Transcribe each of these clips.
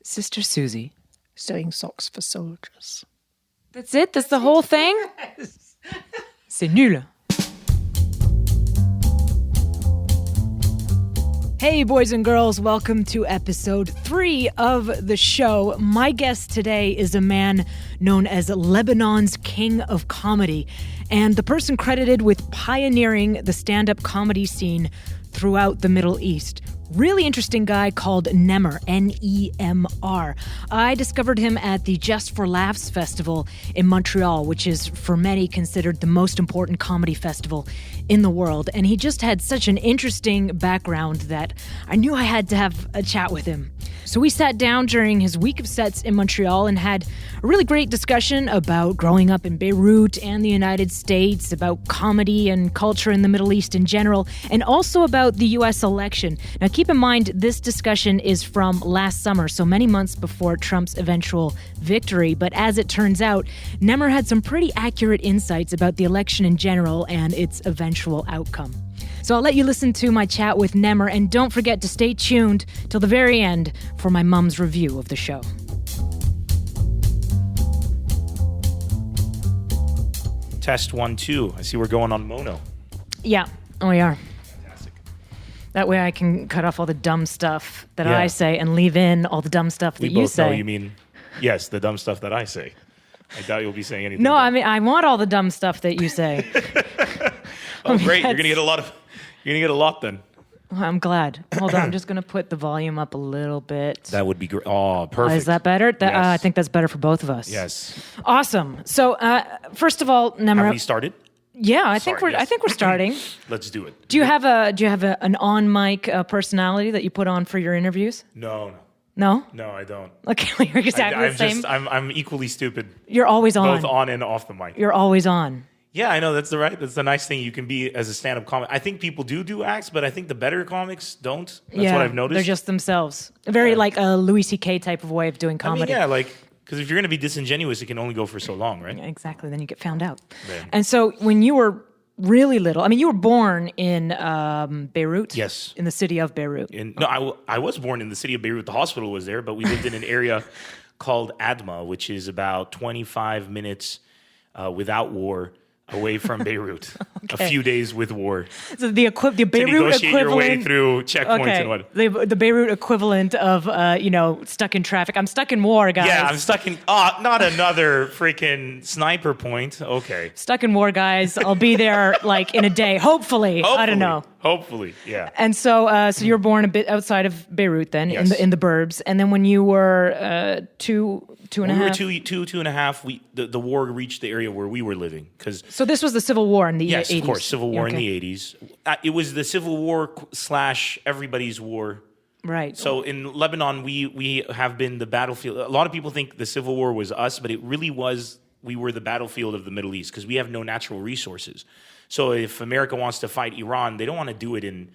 Sister Susie. Sewing socks for soldiers. That's it? That's the whole thing? C'est nul. Hey, boys and girls, welcome to episode 3 of the show. My guest today is a man known as Lebanon's king of comedy, and the person credited with pioneering the stand-up comedy scene throughout the Middle East. Really interesting guy called Nemr, N-E-M-R. I discovered him at the Just for Laughs festival in Montreal, which is for many considered the most important comedy festival in the world. And he just had such an interesting background that I knew I had to have a chat with him. So we sat down during his week of sets in Montreal and had a really great discussion about growing up in Beirut and the United States, about comedy and culture in the Middle East in general, and also about the U.S. election. Now, keep in mind, this discussion is from last summer, so many months before Trump's eventual victory. But as it turns out, Nemr had some pretty accurate insights about the election in general and its eventual outcome. So I'll let you listen to my chat with Nemr, and don't forget to stay tuned till the very end for my mom's review of the show. Test 1, 2. I see we're going on mono. Yeah, we are. Fantastic. That way I can cut off all the dumb stuff that Yeah. I say and leave in all the dumb stuff that We you both know say. you mean, yes, the dumb stuff that I say. I doubt you'll be saying anything. No, about I mean, I want all the dumb stuff that you say. Oh, great. You're gonna get a lot then. I'm glad. Hold on, I'm just going to put the volume up a little bit. That would be great. Oh, perfect. Is that better? Yes. I think that's better for both of us. Yes. Awesome. So, first of all, Nemr. Have we started? Yeah, I think Sorry, we're yes. starting. Let's do it. Do you have an on mic personality that you put on for your interviews? No. No. No, I don't. Okay, you're exactly the same. I'm equally stupid. You're always on. Both on and off the mic. You're always on. Yeah, I know. That's the nice thing you can be as a stand-up comic. I think people do acts, but I think the better comics don't. That's what I've noticed. They're just themselves. Very like a Louis C.K. type of way of doing comedy. I mean, because if you're going to be disingenuous, it can only go for so long, right? Exactly. Then you get found out. Yeah. And so when you were really little, I mean, you were born in Beirut? Yes. In the city of Beirut. I was born in the city of Beirut. The hospital was there, but we lived in an area called Adma, which is about 25 minutes without war away from Beirut. Okay. A few days with war. So the Beirut to negotiate equivalent. your way through checkpoints and what. The Beirut equivalent of stuck in traffic. I'm stuck in war, guys. Yeah, I'm stuck in. Not another freaking sniper point. Okay. Stuck in war, guys. I'll be there like in a day, hopefully. I don't know. Hopefully, yeah. And so you were born a bit outside of Beirut, then Yes. in the burbs, and then when you were two and a half. We were two and a half. The war reached the area where we were living So this was the Civil War in the 80s. Yes, of course, Civil War Okay. in the 80s. It was the Civil War / everybody's war. Right. So in Lebanon, we have been the battlefield. A lot of people think the Civil War was us, but it really was. We were the battlefield of the Middle East because we have no natural resources. So if America wants to fight Iran, they don't want to do it in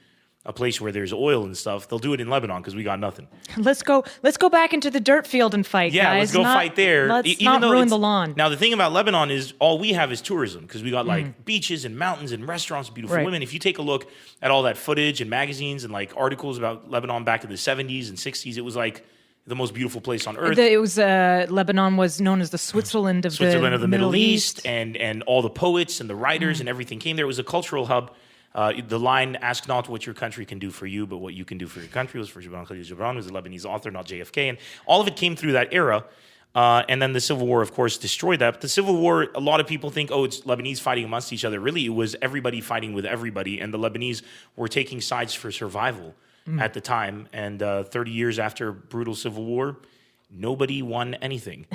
a place where there's oil and stuff. They'll do it in Lebanon because we got nothing. Let's go back into the dirt field and fight, Yeah, guys. let's go fight there. Let's not ruin the lawn. Now, the thing about Lebanon is all we have is tourism because we got like beaches and mountains and restaurants, beautiful Right. women. If you take a look at all that footage and magazines and like articles about Lebanon back in the 70s and 60s, it was like the most beautiful place on earth. Lebanon was known as the Switzerland of the Middle East. And all the poets and the writers and everything came there. It was a cultural hub. The line, ask not what your country can do for you, but what you can do for your country, was for Gibran Khalil Gibran, who's a Lebanese author, not JFK. And all of it came through that era. And then the Civil War, of course, destroyed that. But the Civil War, a lot of people think, it's Lebanese fighting amongst each other. Really, it was everybody fighting with everybody. And the Lebanese were taking sides for survival at the time. And 30 years after brutal Civil War, nobody won anything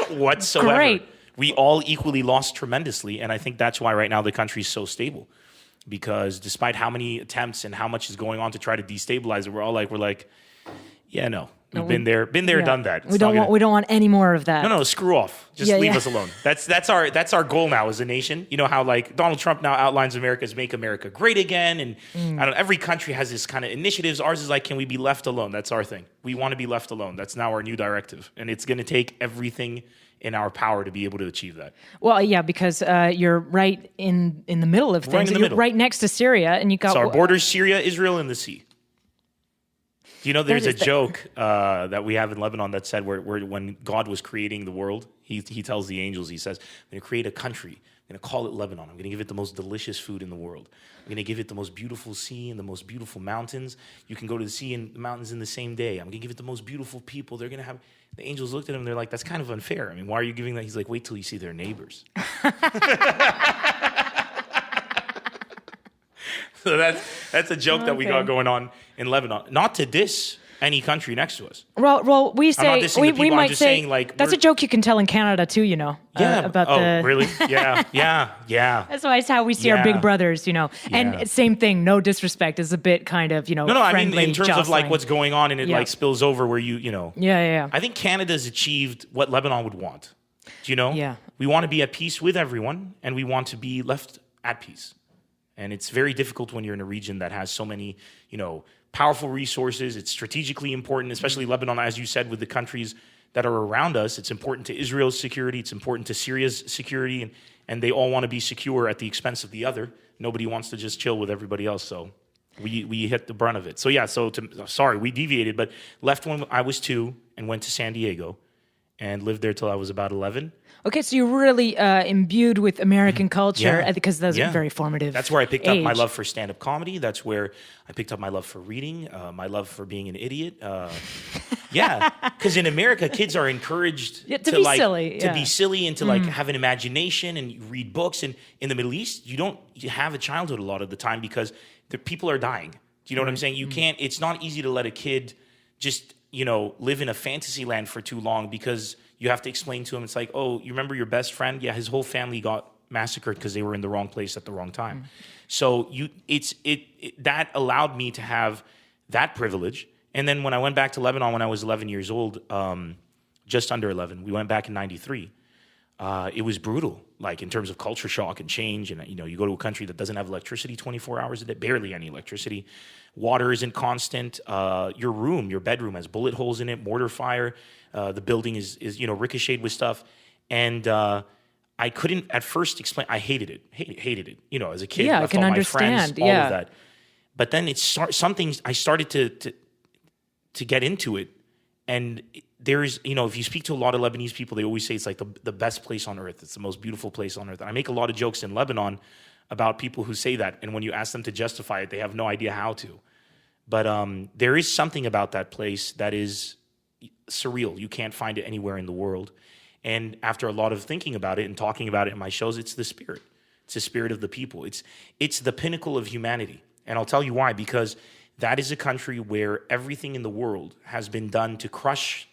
whatsoever. Great. We all equally lost tremendously. And I think that's why right now the country's so stable. Because despite how many attempts and how much is going on to try to destabilize it, we're like, yeah, no. We've been there, done that. We don't want any more of that. No, screw off. Just leave us alone. That's our goal now as a nation. You know how like Donald Trump now outlines America as make America great again, and I don't know, every country has this kind of initiatives. Ours is like, can we be left alone? That's our thing. We want to be left alone. That's now our new directive, and it's going to take everything in our power to be able to achieve that. Well, yeah, because you're right in the middle of things. Right in the middle. Right next to Syria, and you got So our borders: Syria, Israel, and the sea. Do you know there's a joke that we have in Lebanon that said where when God was creating the world, he tells the angels, he says, I'm going to create a country. I'm going to call it Lebanon. I'm going to give it the most delicious food in the world. I'm going to give it the most beautiful sea and the most beautiful mountains. You can go to the sea and the mountains in the same day. I'm going to give it the most beautiful people. They're going to have... The angels looked at him. They're like, that's kind of unfair. I mean, why are you giving that? He's like, wait till you see their neighbors. So that's a joke that we got going on in Lebanon. Not to diss any country next to us. Well, we say we might say saying, like, that's a joke you can tell in Canada too. You know, about really? Yeah. That's why it's how we see our big brothers. You know, and same thing. No disrespect is a bit kind of No, I mean in terms of like what's going on and it like spills over where you know. Yeah. I think Canada's achieved what Lebanon would want. Do you know? Yeah. We want to be at peace with everyone, and we want to be left at peace. And it's very difficult when you're in a region that has so many, powerful resources. It's strategically important, especially Lebanon, as you said, with the countries that are around us. It's important to Israel's security. It's important to Syria's security. And they all want to be secure at the expense of the other. Nobody wants to just chill with everybody else. So we hit the brunt of it. So we deviated, but left when I was 2 and went to San Diego and lived there till I was about 11. Okay, so you're really imbued with American culture because those are very formative. That's where I picked up my love for stand-up comedy. That's where I picked up my love for reading, my love for being an idiot. Because in America, kids are encouraged to be silly, to be silly and to like have an imagination and read books. And in the Middle East, you have a childhood a lot of the time because the people are dying. Do you know what I'm saying? You can't. It's not easy to let a kid just live in a fantasy land for too long because you have to explain to him. It's like, oh, you remember your best friend? Yeah, his whole family got massacred because they were in the wrong place at the wrong time. So that allowed me to have that privilege. And then when I went back to Lebanon when I was 11 years old, just under 11, we went back in 93. It was brutal, like in terms of culture shock and change. And you go to a country that doesn't have electricity 24 hours a day, barely any electricity. Water isn't constant. Your bedroom has bullet holes in it, mortar fire. The building is ricocheted with stuff. And I couldn't at first explain. I hated it, as a kid. Yeah, I can understand. All of that. But then I started to get into it. And there's, if you speak to a lot of Lebanese people, they always say it's like the best place on earth. It's the most beautiful place on earth. And I make a lot of jokes in Lebanon about people who say that. And when you ask them to justify it, they have no idea how to. But there is something about that place that is surreal. You can't find it anywhere in the world. And after a lot of thinking about it and talking about it in my shows, it's the spirit. It's the spirit of the people. It's the pinnacle of humanity. And I'll tell you why, because that is a country where everything in the world has been done to crush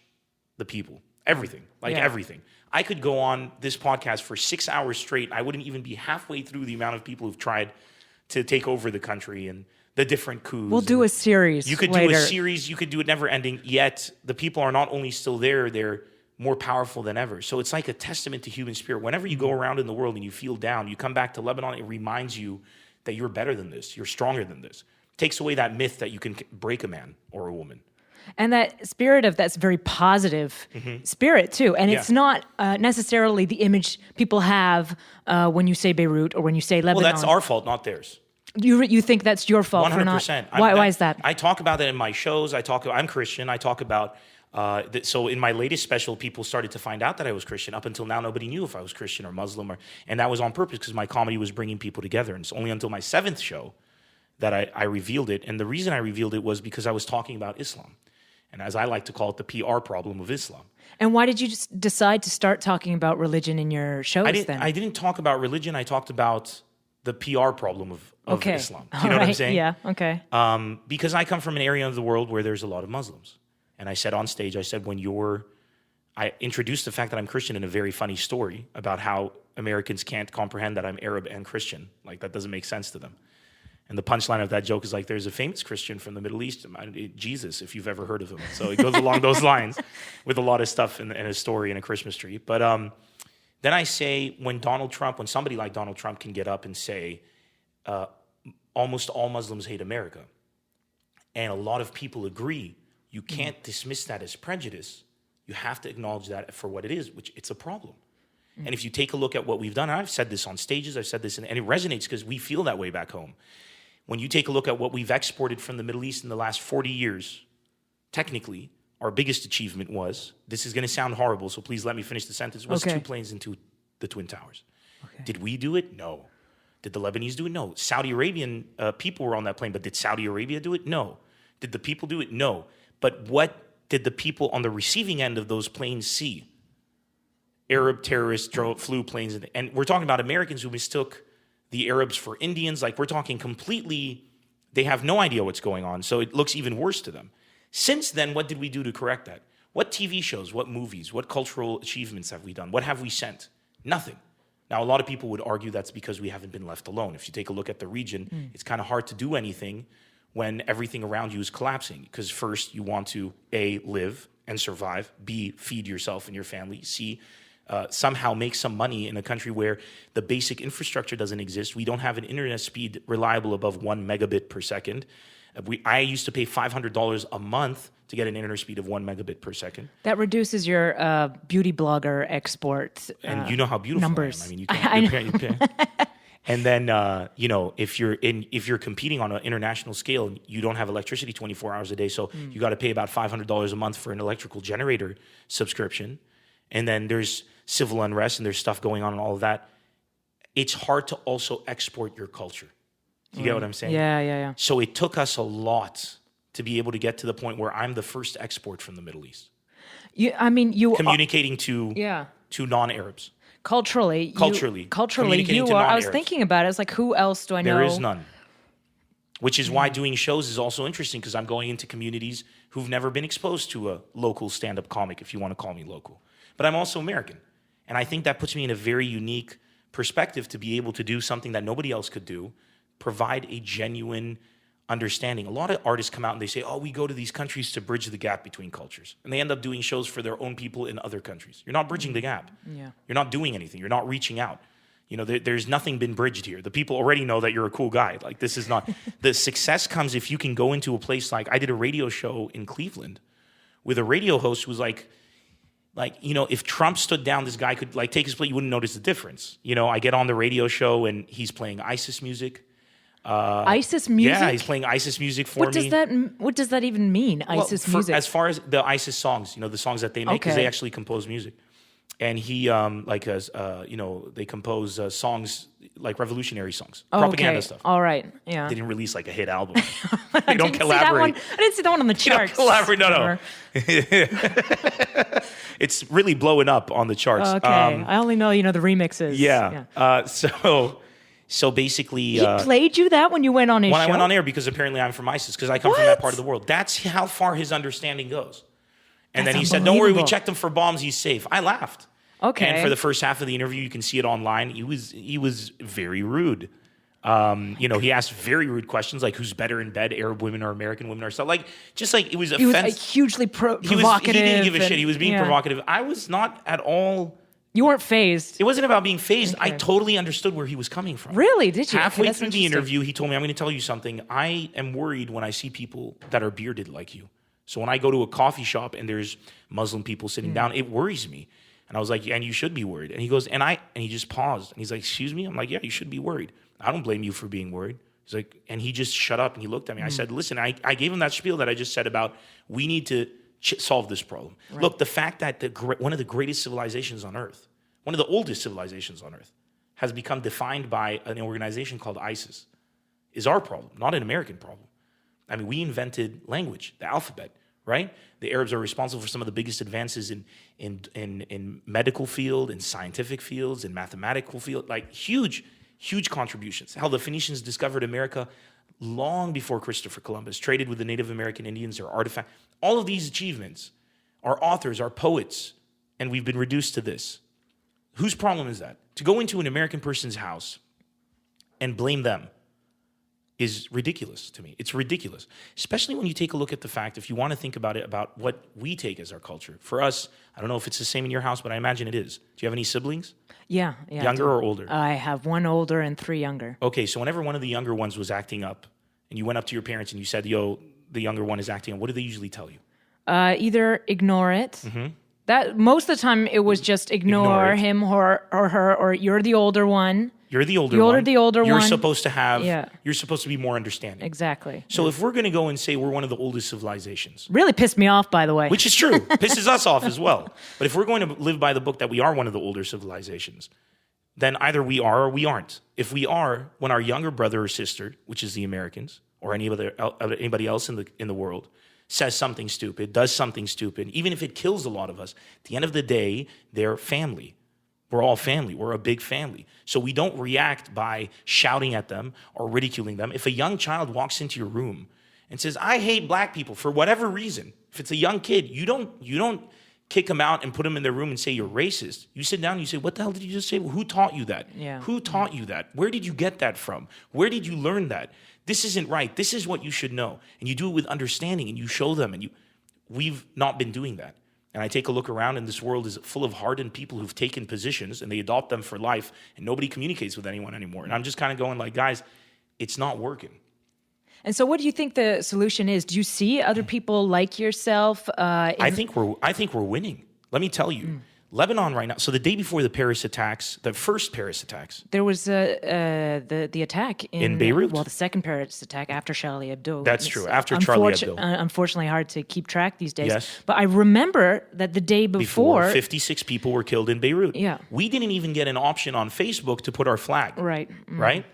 the people. Everything. Everything. I could go on this podcast for 6 hours straight. I wouldn't even be halfway through the amount of people who've tried to take over the country and the different coups. We'll do a series. You could later. do a series. You could do it never ending. Yet the people are not only still there, they're more powerful than ever. So it's like a testament to human spirit. Whenever you go around in the world and you feel down, you come back to Lebanon, it reminds you that you're better than this. You're stronger than this. It takes away that myth that you can break a man or a woman. And that spirit that's very positive spirit too. And it's not necessarily the image people have when you say Beirut or when you say Lebanon. Well, that's our fault, not theirs. You think that's your fault 100%. for not? Why is that? I talk about that in my shows. I'm Christian. I talk about so in my latest special, people started to find out that I was Christian. Up until now, nobody knew if I was Christian or Muslim, and that was on purpose because my comedy was bringing people together. And it's only until my 7th show that I revealed it. And the reason I revealed it was because I was talking about Islam. And as I like to call it, the PR problem of Islam. And why did you just decide to start talking about religion in your shows then? I didn't talk about religion. I talked about the PR problem of Islam. Do you know what I'm saying? Yeah, okay. Because I come from an area of the world where there's a lot of Muslims. And I said on stage, I introduced the fact that I'm Christian in a very funny story about how Americans can't comprehend that I'm Arab and Christian. Like, that doesn't make sense to them. And the punchline of that joke is like, there's a famous Christian from the Middle East, Jesus, if you've ever heard of him. So it goes along those lines with a lot of stuff in a story in a Christmas tree. But then I say, when somebody like Donald Trump can get up and say, almost all Muslims hate America, and a lot of people agree, you can't dismiss that as prejudice. You have to acknowledge that for what it is, which it's a problem. And if you take a look at what we've done, and I've said this on stages, I've said this, and it resonates because we feel that way back home. When you take a look at what we've exported from the Middle East in the last 40 years, technically, our biggest achievement was, this is going to sound horrible, so please let me finish the sentence, was 2 planes into the Twin Towers. Okay. Did we do it? No. Did the Lebanese do it? No. Saudi Arabian people were on that plane, but did Saudi Arabia do it? No. Did the people do it? No. But what did the people on the receiving end of those planes see? Arab terrorists flew planes, and we're talking about Americans who mistook the Arabs for Indians. Like, we're talking completely, they have no idea what's going on, so it looks even worse to them. Since then, what did we do to correct that? What TV shows, what movies, what cultural achievements have we done? What have we sent? Nothing. Now, a lot of people would argue that's because we haven't been left alone. If you take a look at the region, it's kind of hard to do anything when everything around you is collapsing. Because first, you want to, A, live and survive, B, feed yourself and your family, C, somehow make some money in a country where the basic infrastructure doesn't exist. We don't have an internet speed reliable above 1 megabit per second. I used to pay $500 a month to get an internet speed of 1 megabit per second. That reduces your beauty blogger export and you know how beautiful numbers. I am. I mean, you can't. And then, if you're competing on an international scale, you don't have electricity 24 hours a day, so you got to pay about $500 a month for an electrical generator subscription. And then there's civil unrest and there's stuff going on and all of that. It's hard to also export your culture. You get what I'm saying? Yeah. So it took us a lot to be able to get to the point where I'm the first export from the Middle East. You communicating to non-Arabs. Culturally, you are. I was thinking about it. It's like, who else do I know? There is none. Which is why doing shows is also interesting, because I'm going into communities who've never been exposed to a local stand-up comic, if you want to call me local. But I'm also American. And I think that puts me in a very unique perspective to be able to do something that nobody else could do, provide a genuine understanding. A lot of artists come out and they say, we go to these countries to bridge the gap between cultures. And they end up doing shows for their own people in other countries. You're not bridging the gap. Yeah. You're not doing anything. You're not reaching out. There's nothing been bridged here. The people already know that you're a cool guy. Like, this is not... The success comes if you can go into a place like... I did a radio show in Cleveland with a radio host who was like, if Trump stood down, this guy could take his place, you wouldn't notice the difference. I get on the radio show and he's playing ISIS music. ISIS music? Yeah, he's playing ISIS music for me. What does that even mean, ISIS music? As far as the ISIS songs, the songs that they make, because they actually compose music. And he, they compose songs, like revolutionary songs, propaganda stuff. All right, yeah. They didn't release a hit album. They don't collaborate. I didn't see that one on the charts. They don't collaborate, no. It's really blowing up on the charts. Okay, I only know, the remixes. Yeah. So basically... He played you that when you went on his show? When I went on air, because apparently I'm from ISIS, because I come from that part of the world. That's how far his understanding goes. And then he said, don't worry, we checked him for bombs, he's safe. I laughed. Okay. And for the first half of the interview, you can see it online, he was very rude. He asked very rude questions, like who's better in bed, Arab women or American women or stuff. It was offensive. He was hugely provocative. He didn't give a shit. He was being provocative. I was not at all... You weren't phased. It wasn't about being phased. Okay. I totally understood where he was coming from. Really? Did you? Halfway through the interview, he told me, I'm going to tell you something. I am worried when I see people that are bearded like you. So when I go to a coffee shop and there's Muslim people sitting down, it worries me. And I was like, and you should be worried. And he goes, and he just paused. And he's like, excuse me? I'm like, yeah, you should be worried. I don't blame you for being worried. He's like, and he just shut up and he looked at me. I said, listen, I gave him that spiel that I just said about we need to solve this problem. Right. Look, the fact that one of the greatest civilizations on earth, one of the oldest civilizations on earth, has become defined by an organization called ISIS is our problem, not an American problem. I mean, we invented language, the alphabet, right? The Arabs are responsible for some of the biggest advances in medical field, in scientific fields, in mathematical field, huge contributions. Hell, the Phoenicians discovered America long before Christopher Columbus, traded with the Native American Indians, their artifacts. All of these achievements, our authors, our poets, and we've been reduced to this. Whose problem is that? To go into an American person's house and blame them is ridiculous to me. It's ridiculous. Especially when you take a look at the fact, if you want to think about it, about what we take as our culture. For us, I don't know if it's the same in your house, but I imagine it is. Do you have any siblings? Yeah. Younger or older? I have one older and 3 younger. Okay, so whenever one of the younger ones was acting up, and you went up to your parents and you said, yo, the younger one is acting up, what do they usually tell you? Either ignore it. Mm-hmm. That most of the time it was just ignore him or her, or you're the older one. You're the older You're one. the older You're one. supposed to have. Yeah. You're supposed to be more understanding. Exactly. So if we're going to go and say we're one of the oldest civilizations, Really pissed me off, by the way. which is true, pisses us off as well. But if we're going to live by the book that we are one of the older civilizations, then either we are or we aren't. If we are, when our younger brother or sister, which is the Americans or anybody else in the world, says something stupid, does something stupid, even if it kills a lot of us, at the end of the day, they're family. We're all family. We're a big family. So we don't react by shouting at them or ridiculing them. If a young child walks into your room and says, I hate black people for whatever reason, if it's a young kid, you don't kick them out and put them in their room and say you're racist. You sit down and you say, what the hell did you just say? Well, who taught you that? Yeah. Who taught you that? Where did you get that from? Where did you learn that? This isn't right. This is what you should know. And you do it with understanding and you show them. And we've not been doing that. And I take a look around and this world is full of hardened people who've taken positions and they adopt them for life and nobody communicates with anyone anymore. And I'm just kind of going like, guys, it's not working. And so what do you think the solution is? Do you see other people like yourself? I think we're winning. Let me tell you. Lebanon right now. So the day before the Paris attacks, the first Paris attacks. There was the attack In Beirut? Well, the second Paris attack after Charlie Hebdo. That's It's true, after Charlie Hebdo. Unfortunately hard to keep track these days. Yes. But I remember that the day before 56 people were killed in Beirut. Yeah. We didn't even get an option on Facebook to put our flag. Right. Right?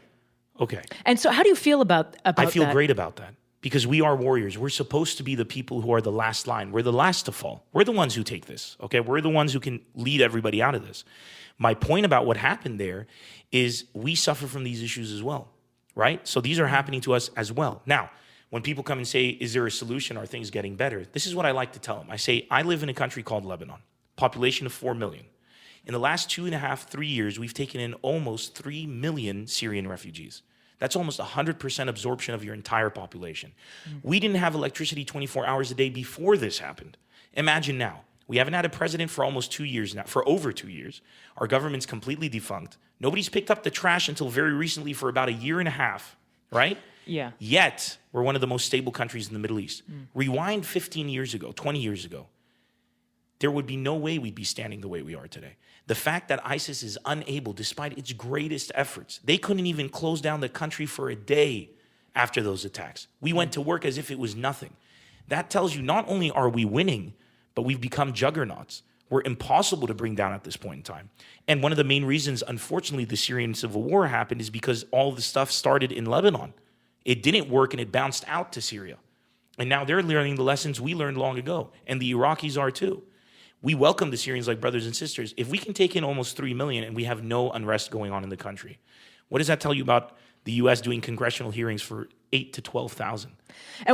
Okay. And so how do you feel about I feel that? great about that because we are warriors. We're supposed to be the people who are the last line. We're the last to fall. We're the ones who take this, okay? We're the ones who can lead everybody out of this. My point about what happened there is we suffer from these issues as well, right? So these are happening to us as well. Now, when people come and say, is there a solution? Are things getting better? This is what I like to tell them. I say, I live in a country called Lebanon, population of 4 million. In the last 2.5, 3 years, we've taken in almost 3 million Syrian refugees. That's almost 100% absorption of your entire population. We didn't have electricity 24 hours a day before this happened. Imagine now. We haven't had a president for almost 2 years now, for over 2 years. Our government's completely defunct. Nobody's picked up the trash until very recently for about 1.5 years, right? Yeah. Yet, we're one of the most stable countries in the Middle East. Rewind 15 years ago, 20 years ago. There would be no way we'd be standing the way we are today. The fact that ISIS is unable, despite its greatest efforts, they couldn't even close down the country for a day after those attacks. We went to work as if it was nothing. That tells you not only are we winning, but we've become juggernauts. We're impossible to bring down at this point in time. And one of the main reasons, unfortunately, the Syrian civil war happened is because all the stuff started in Lebanon. It didn't work and it bounced out to Syria. And now they're learning the lessons we learned long ago. And the Iraqis are too. We welcome the Syrians like brothers and sisters. If we can take in almost 3 million and we have no unrest going on in the country, what does that tell you about the U.S. doing congressional hearings for 8,000 to 12,000?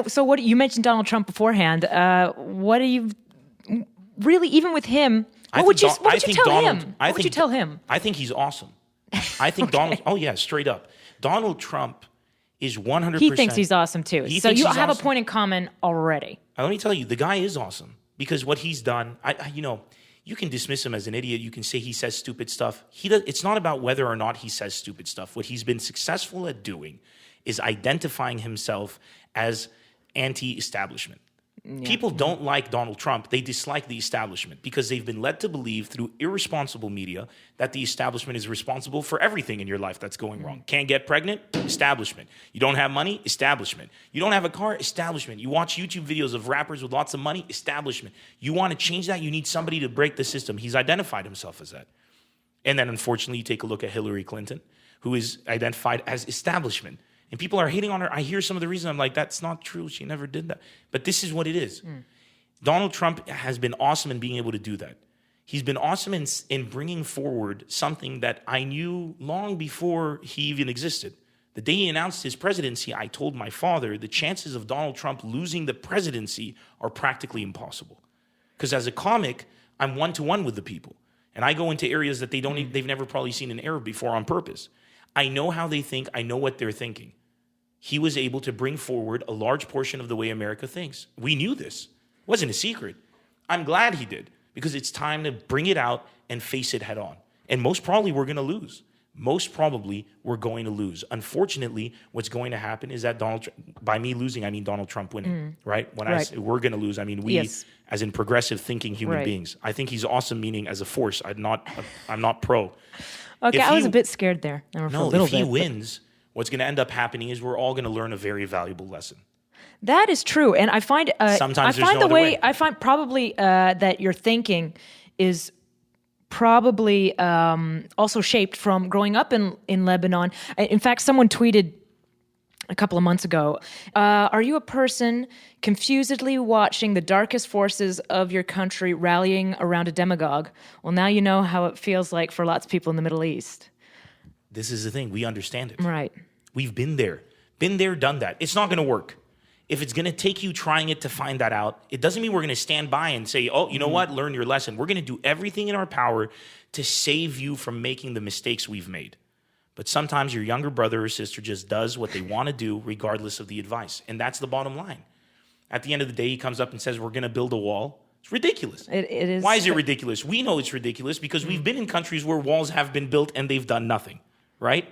So what you mentioned Donald Trump beforehand. What do you really, even with him, what would you tell him? I think he's awesome. I think Donald, oh yeah, straight up. Donald Trump is 100%. He thinks he's awesome too. So you have a point in common already. Let me tell you, the guy is awesome. Because what he's done, you can dismiss him as an idiot. You can say he says stupid stuff. It's not about whether or not he says stupid stuff. What he's been successful at doing is identifying himself as anti-establishment. Yeah. People don't like Donald Trump. They dislike the establishment because they've been led to believe through irresponsible media that the establishment is responsible for everything in your life that's going wrong. Can't get pregnant? Establishment. You don't have money? Establishment. You don't have a car? Establishment. You watch YouTube videos of rappers with lots of money? Establishment. You want to change that? You need somebody to break the system. He's identified himself as that. And then unfortunately, you take a look at Hillary Clinton, who is identified as establishment. And people are hating on her. I hear some of the reasons. I'm like, that's not true. She never did that. But this is what it is. Donald Trump has been awesome in being able to do that. He's been awesome in bringing forward something that I knew long before he even existed. The day he announced his presidency, I told my father the chances of Donald Trump losing the presidency are practically impossible. Because as a comic, I'm one-to-one with the people. And I go into areas that they've never probably seen an Arab before on purpose. I know how they think. I know what they're thinking. He was able to bring forward a large portion of the way America thinks. We knew this. It wasn't a secret. I'm glad he did because it's time to bring it out and face it head on. And most probably we're going to lose. Most probably we're going to lose. Unfortunately, what's going to happen is that by me losing, I mean Donald Trump winning, right? When I say we're going to lose, I mean we, as in progressive thinking human beings. I think he's awesome, meaning as a force. I'm not pro. Okay, If I was he- a bit scared there. For a No, little if he bit, but- wins, what's going to end up happening is we're all going to learn a very valuable lesson. That is true, and I find Sometimes I there's find no the other way way. I find probably that your thinking is probably also shaped from growing up in Lebanon. In fact, someone tweeted a couple of months ago, are you a person confusedly watching the darkest forces of your country rallying around a demagogue? Well, now you know how it feels like for lots of people in the Middle East. This is the thing. We understand it. Right. We've been there, done that. It's not going to work. If it's going to take you trying it to find that out, it doesn't mean we're going to stand by and say, oh, you know what? Learn your lesson. We're going to do everything in our power to save you from making the mistakes we've made. But sometimes your younger brother or sister just does what they want to do regardless of the advice. And that's the bottom line. At the end of the day, he comes up and says, we're going to build a wall. It's ridiculous. It is. Why is it ridiculous? We know it's ridiculous because we've been in countries where walls have been built and they've done nothing, right?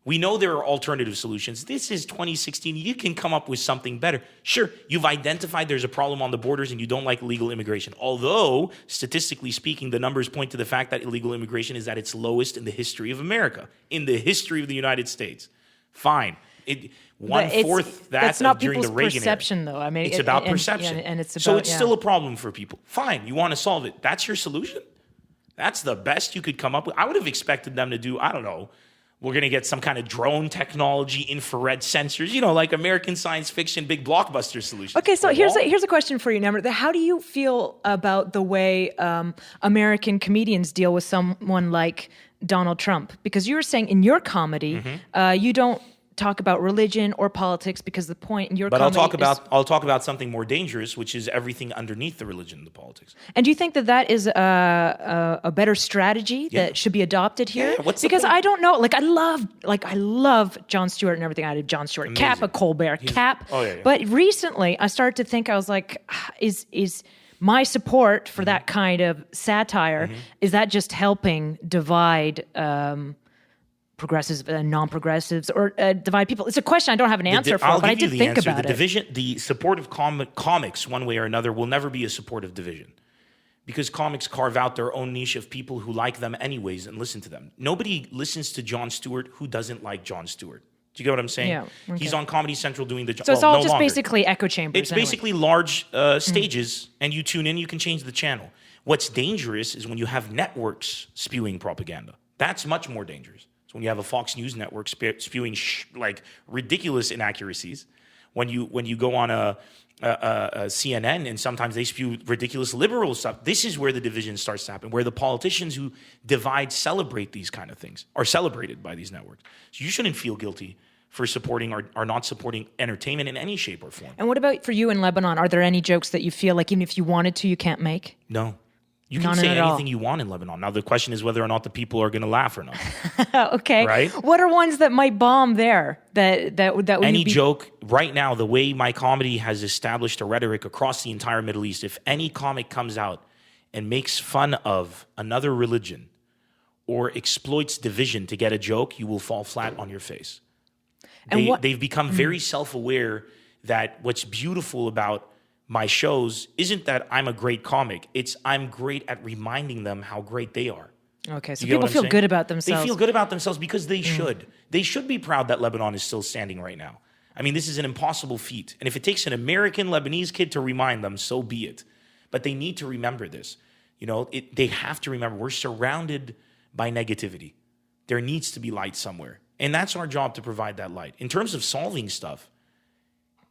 We know there are alternative solutions. This is 2016. You can come up with something better. Sure, you've identified there's a problem on the borders and you don't like illegal immigration. Although, statistically speaking, the numbers point to the fact that illegal immigration is at its lowest in the history of America, in the history of the United States. Fine. One-fourth that's that not during the people's Reagan perception, era. though. I mean, it's about perception. And it's about, so it's still a problem for people. Fine, you want to solve it. That's your solution? That's the best you could come up with? I would have expected them to do, I don't know, we're going to get some kind of drone technology, infrared sensors, like American science fiction, big blockbuster solutions. Okay, so here's a question for you, Nemr. How do you feel about the way American comedians deal with someone like Donald Trump? Because you were saying in your comedy, you don't talk about religion or politics because the point in your comedy I'll talk about something more dangerous, which is everything underneath the religion and the politics. And do you think that is a better strategy that should be adopted here? Yeah, what's the because point? I don't know. I love Jon Stewart and everything. I did Jon Stewart, Amazing. Cap, a Colbert, Cap. Oh, yeah. But recently, I started to think. I was like, is my support for that kind of satire is that just helping divide? Progressives and non-progressives, or divide people? It's a question I don't have an answer for, but I did think about it. The support of comics, one way or another, will never be a support of division. Because comics carve out their own niche of people who like them anyways and listen to them. Nobody listens to Jon Stewart who doesn't like Jon Stewart. Do you get what I'm saying? Yeah. Okay. He's on Comedy Central doing the... So it's all just basically echo chambers. It's basically large stages, and you tune in, you can change the channel. What's dangerous is when you have networks spewing propaganda. That's much more dangerous. So when you have a Fox News network spewing ridiculous inaccuracies, when you go on a CNN and sometimes they spew ridiculous liberal stuff, this is where the division starts to happen, where the politicians who divide celebrate these kind of things are celebrated by these networks. So you shouldn't feel guilty for supporting or not supporting entertainment in any shape or form. And what about for you in Lebanon? Are there any jokes that you feel like even if you wanted to, you can't make? No. You can None say at all. anything you want in Lebanon. Now, the question is whether or not the people are going to laugh or not. Okay. Right? What are ones that might bomb there? That would Any joke, right now, the way my comedy has established a rhetoric across the entire Middle East, if any comic comes out and makes fun of another religion or exploits division to get a joke, you will fall flat on your face. They've become very self-aware that what's beautiful about my shows isn't that I'm a great comic. It's I'm great at reminding them how great they are. Okay, so people feel good about themselves. They feel good about themselves because they should. They should be proud that Lebanon is still standing right now. I mean, this is an impossible feat. And if it takes an American Lebanese kid to remind them, so be it. But they need to remember this. They have to remember we're surrounded by negativity. There needs to be light somewhere. And that's our job to provide that light. In terms of solving stuff,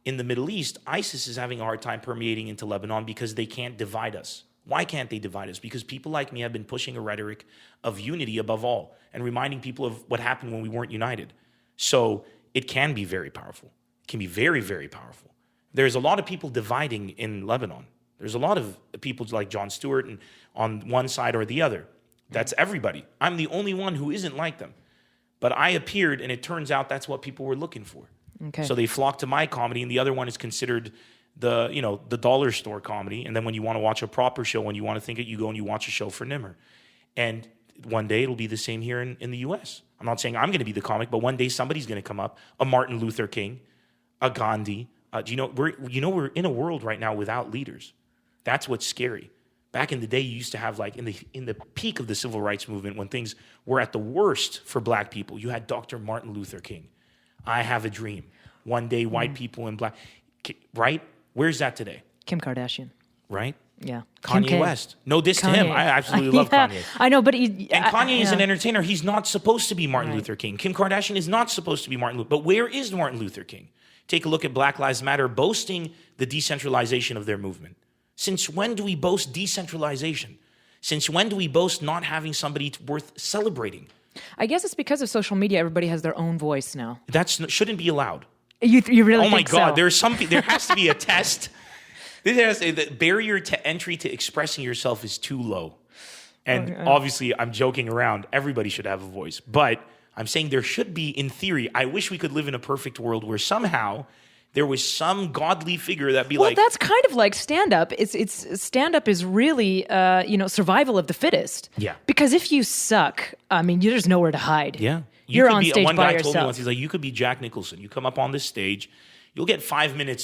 in the Middle East, ISIS is having a hard time permeating into Lebanon because they can't divide us. Why can't they divide us? Because people like me have been pushing a rhetoric of unity above all and reminding people of what happened when we weren't united. So it can be very powerful. It can be very, very powerful. There's a lot of people dividing in Lebanon. There's a lot of people like Jon Stewart and on one side or the other. That's everybody. I'm the only one who isn't like them. But I appeared, and it turns out that's what people were looking for. Okay. So they flock to my comedy, and the other one is considered the dollar store comedy. And then when you want to watch a proper show, when you want to think it, you go and you watch a show for Nemr. And one day it'll be the same here in the U.S. I'm not saying I'm going to be the comic, but one day somebody's going to come up, a Martin Luther King, a Gandhi. We're in a world right now without leaders. That's what's scary. Back in the day, you used to have like in the peak of the civil rights movement, when things were at the worst for black people, you had Dr. Martin Luther King. I have a dream. One day, white people and black, right? Where's that today? Kim Kardashian. Right? Yeah. Kanye West. No diss to him. I absolutely love Kanye. I know, but and Kanye is an entertainer. He's not supposed to be Martin Luther King. Kim Kardashian is not supposed to be Martin Luther. But where is Martin Luther King? Take a look at Black Lives Matter boasting the decentralization of their movement. Since when do we boast decentralization? Since when do we boast not having somebody worth celebrating? I guess it's because of social media. Everybody has their own voice now. That shouldn't be allowed. You really Oh my think God, so? There has to be a test. The barrier to entry to expressing yourself is too low. And obviously, I'm joking around. Everybody should have a voice. But I'm saying there should be, in theory, I wish we could live in a perfect world where somehow there was some godly figure that'd be well, that's kind of like stand-up. It's stand-up is really, survival of the fittest. Yeah. Because if you suck, I mean, there's nowhere to hide. Yeah. You're on stage one by guy yourself. told me once, he's like, you could be Jack Nicholson. You come up on this stage, you'll get 5 minute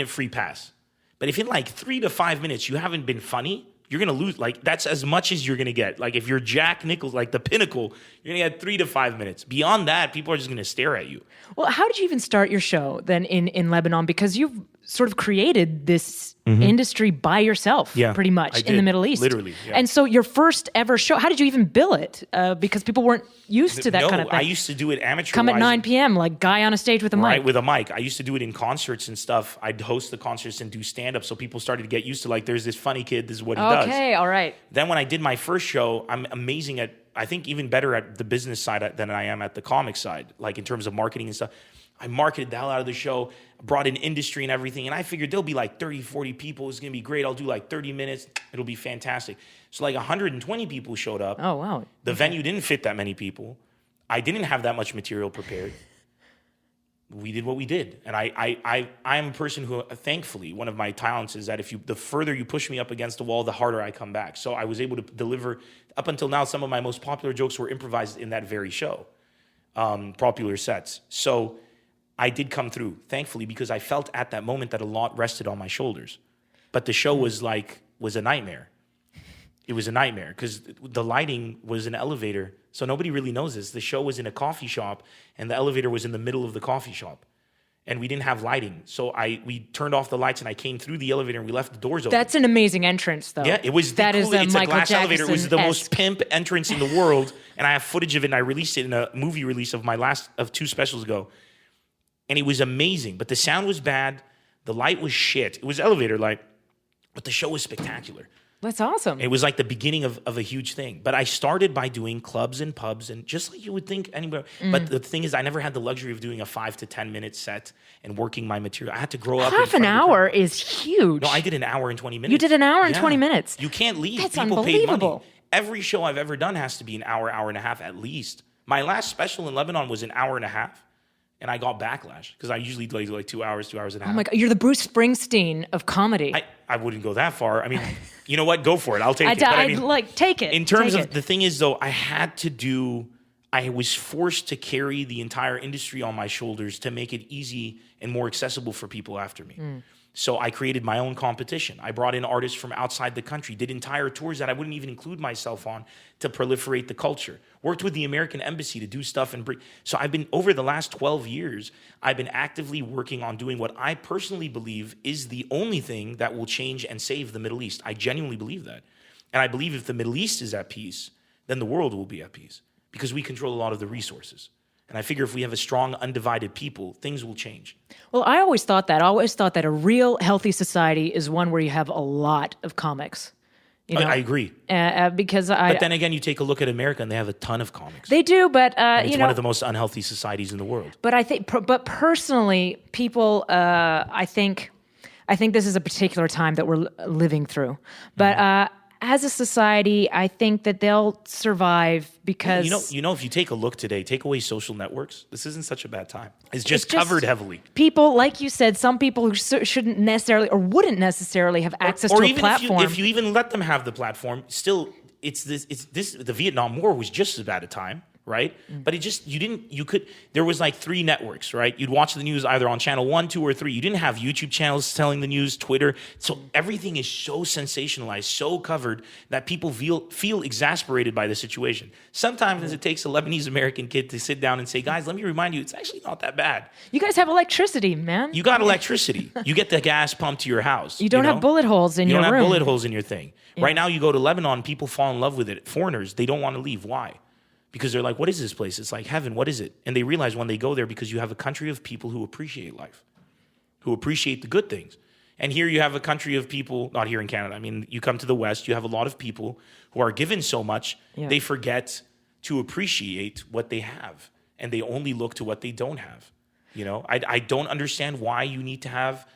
free pass. But if in like 3 to 5 minutes you haven't been funny, you're going to lose. Like, that's as much as you're going to get. Like, if you're Jack Nicholson, like the pinnacle, you're going to get 3 to 5 minutes. Beyond that, people are just going to stare at you. Well, how did you even start your show then in Lebanon? Because you've sort of created this industry by yourself, pretty much, in the Middle East. Literally, yeah. And so your first ever show, how did you even bill it? Because people weren't used to that kind of thing. I used to do it amateur. Come at 9 p.m., like guy on a stage with a mic. Right, with a mic. I used to do it in concerts and stuff. I'd host the concerts and do stand-up, so people started to get used to, like, there's this funny kid, this is what he does. Okay, all right. Then when I did my first show, I'm amazing at, I think even better at the business side than I am at the comic side, like in terms of marketing and stuff. I marketed the hell out of the show, brought in industry and everything, and I figured there'll be like 30, 40 people. It's going to be great. I'll do like 30 minutes. It'll be fantastic. So like 120 people showed up. Oh, wow. The venue didn't fit that many people. I didn't have that much material prepared. We did what we did. And I am a person who, thankfully, one of my talents is that the further you push me up against the wall, the harder I come back. So I was able to deliver, up until now, some of my most popular jokes were improvised in that very show, popular sets. So I did come through, thankfully, because I felt at that moment that a lot rested on my shoulders. But the show was a nightmare. It was a nightmare because the lighting was an elevator. So nobody really knows this. The show was in a coffee shop and the elevator was in the middle of the coffee shop. And we didn't have lighting. So we turned off the lights and I came through the elevator and we left the doors open. That's an amazing entrance, though. Yeah, it was it's a glass elevator. It was the most pimp entrance in the world. And I have footage of it and I released it in a movie release of 2 specials ago. And it was amazing. But the sound was bad. The light was shit. It was elevator light. But the show was spectacular. That's awesome. It was like the beginning of a huge thing. But I started by doing clubs and pubs and just like you would think anywhere. But the thing is, I never had the luxury of doing a 5 to 10 minute set and working my material. I had to grow up. Half an hour is huge. No, I did an hour and 20 minutes. You did an hour and 20 minutes. You can't leave. That's People unbelievable. paid money. Every show I've ever done has to be an hour, hour and a half at least. My last special in Lebanon was an hour and a half. And I got backlash because I usually do like 2 hours, 2 hours and a half. Oh my God, you're the Bruce Springsteen of comedy. I wouldn't go that far. I mean, you know what? Go for it. I'll take it. But take it. In terms of the thing is, though, I was forced to carry the entire industry on my shoulders to make it easy and more accessible for people after me. So I created my own competition. I brought in artists from outside the country, did entire tours that I wouldn't even include myself on to proliferate the culture. Worked with the American Embassy to do stuff and bring. So over the last 12 years, I've been actively working on doing what I personally believe is the only thing that will change and save the Middle East. I genuinely believe that. And I believe if the Middle East is at peace, then the world will be at peace because we control a lot of the resources. And I figure if we have a strong, undivided people, things will change. Well, I always thought that a real healthy society is one where you have a lot of comics. You know? I agree. But then again, you take a look at America and they have a ton of comics. They do, but it's one of the most unhealthy societies in the world. But I think, personally, people, I think this is a particular time that we're living through. But as a society, I think that they'll survive because... if you take a look today, take away social networks, this isn't such a bad time. It's just covered heavily. People, like you said, some people who shouldn't necessarily or wouldn't necessarily have access to a platform. If you even let them have the platform, still, the Vietnam War was just as bad a time. right? But there was like 3 networks, right? You'd watch the news either on channel 1, 2, or 3. You didn't have YouTube channels telling the news, Twitter. So everything is so sensationalized, so covered that people feel exasperated by the situation. Sometimes it takes a Lebanese American kid to sit down and say, guys, let me remind you, it's actually not that bad. You guys have electricity, man. You got electricity. You get the gas pumped to your house. You don't have bullet holes in your room. You don't have bullet holes in your thing. Yeah. Right now, you go to Lebanon, people fall in love with it. Foreigners, they don't want to leave. Why? Because they're like, what is this place? It's like heaven. What is it? And they realize when they go there, because you have a country of people who appreciate life, who appreciate the good things. And here you have a country of people, not here in Canada. I mean, you come to the West, you have a lot of people who are given so much, they forget to appreciate what they have. And they only look to what they don't have. You know, I don't understand why you need to have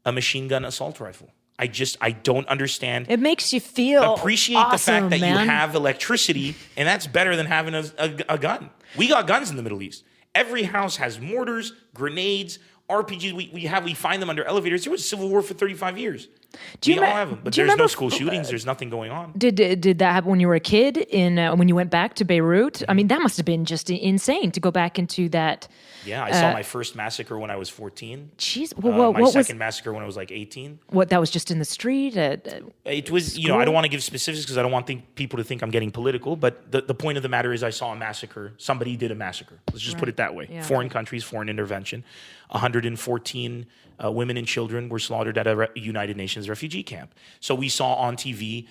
a machine gun assault rifle. I don't understand. It makes you feel appreciate awesome, the fact that man. you have electricity, and that's better than having a gun. We got guns in the Middle East. Every house has mortars, grenades, RPGs. We find them under elevators. There was a civil war for 35 years. We all have them, but there's no school shootings. There's nothing going on. Did that happen when you were a kid? When you went back to Beirut? I mean, that must have been just insane to go back into that. Yeah, I saw my first massacre when I was 14. Jeez, my second massacre when I was like 18. What, that was just in the street? It was, I don't want to give specifics because I don't want people to think I'm getting political. But the point of the matter is, I saw a massacre. Somebody did a massacre. Let's just put it that way. Yeah, foreign countries, foreign intervention. 114 women and children were slaughtered at a United Nations refugee camp. So we saw on TV,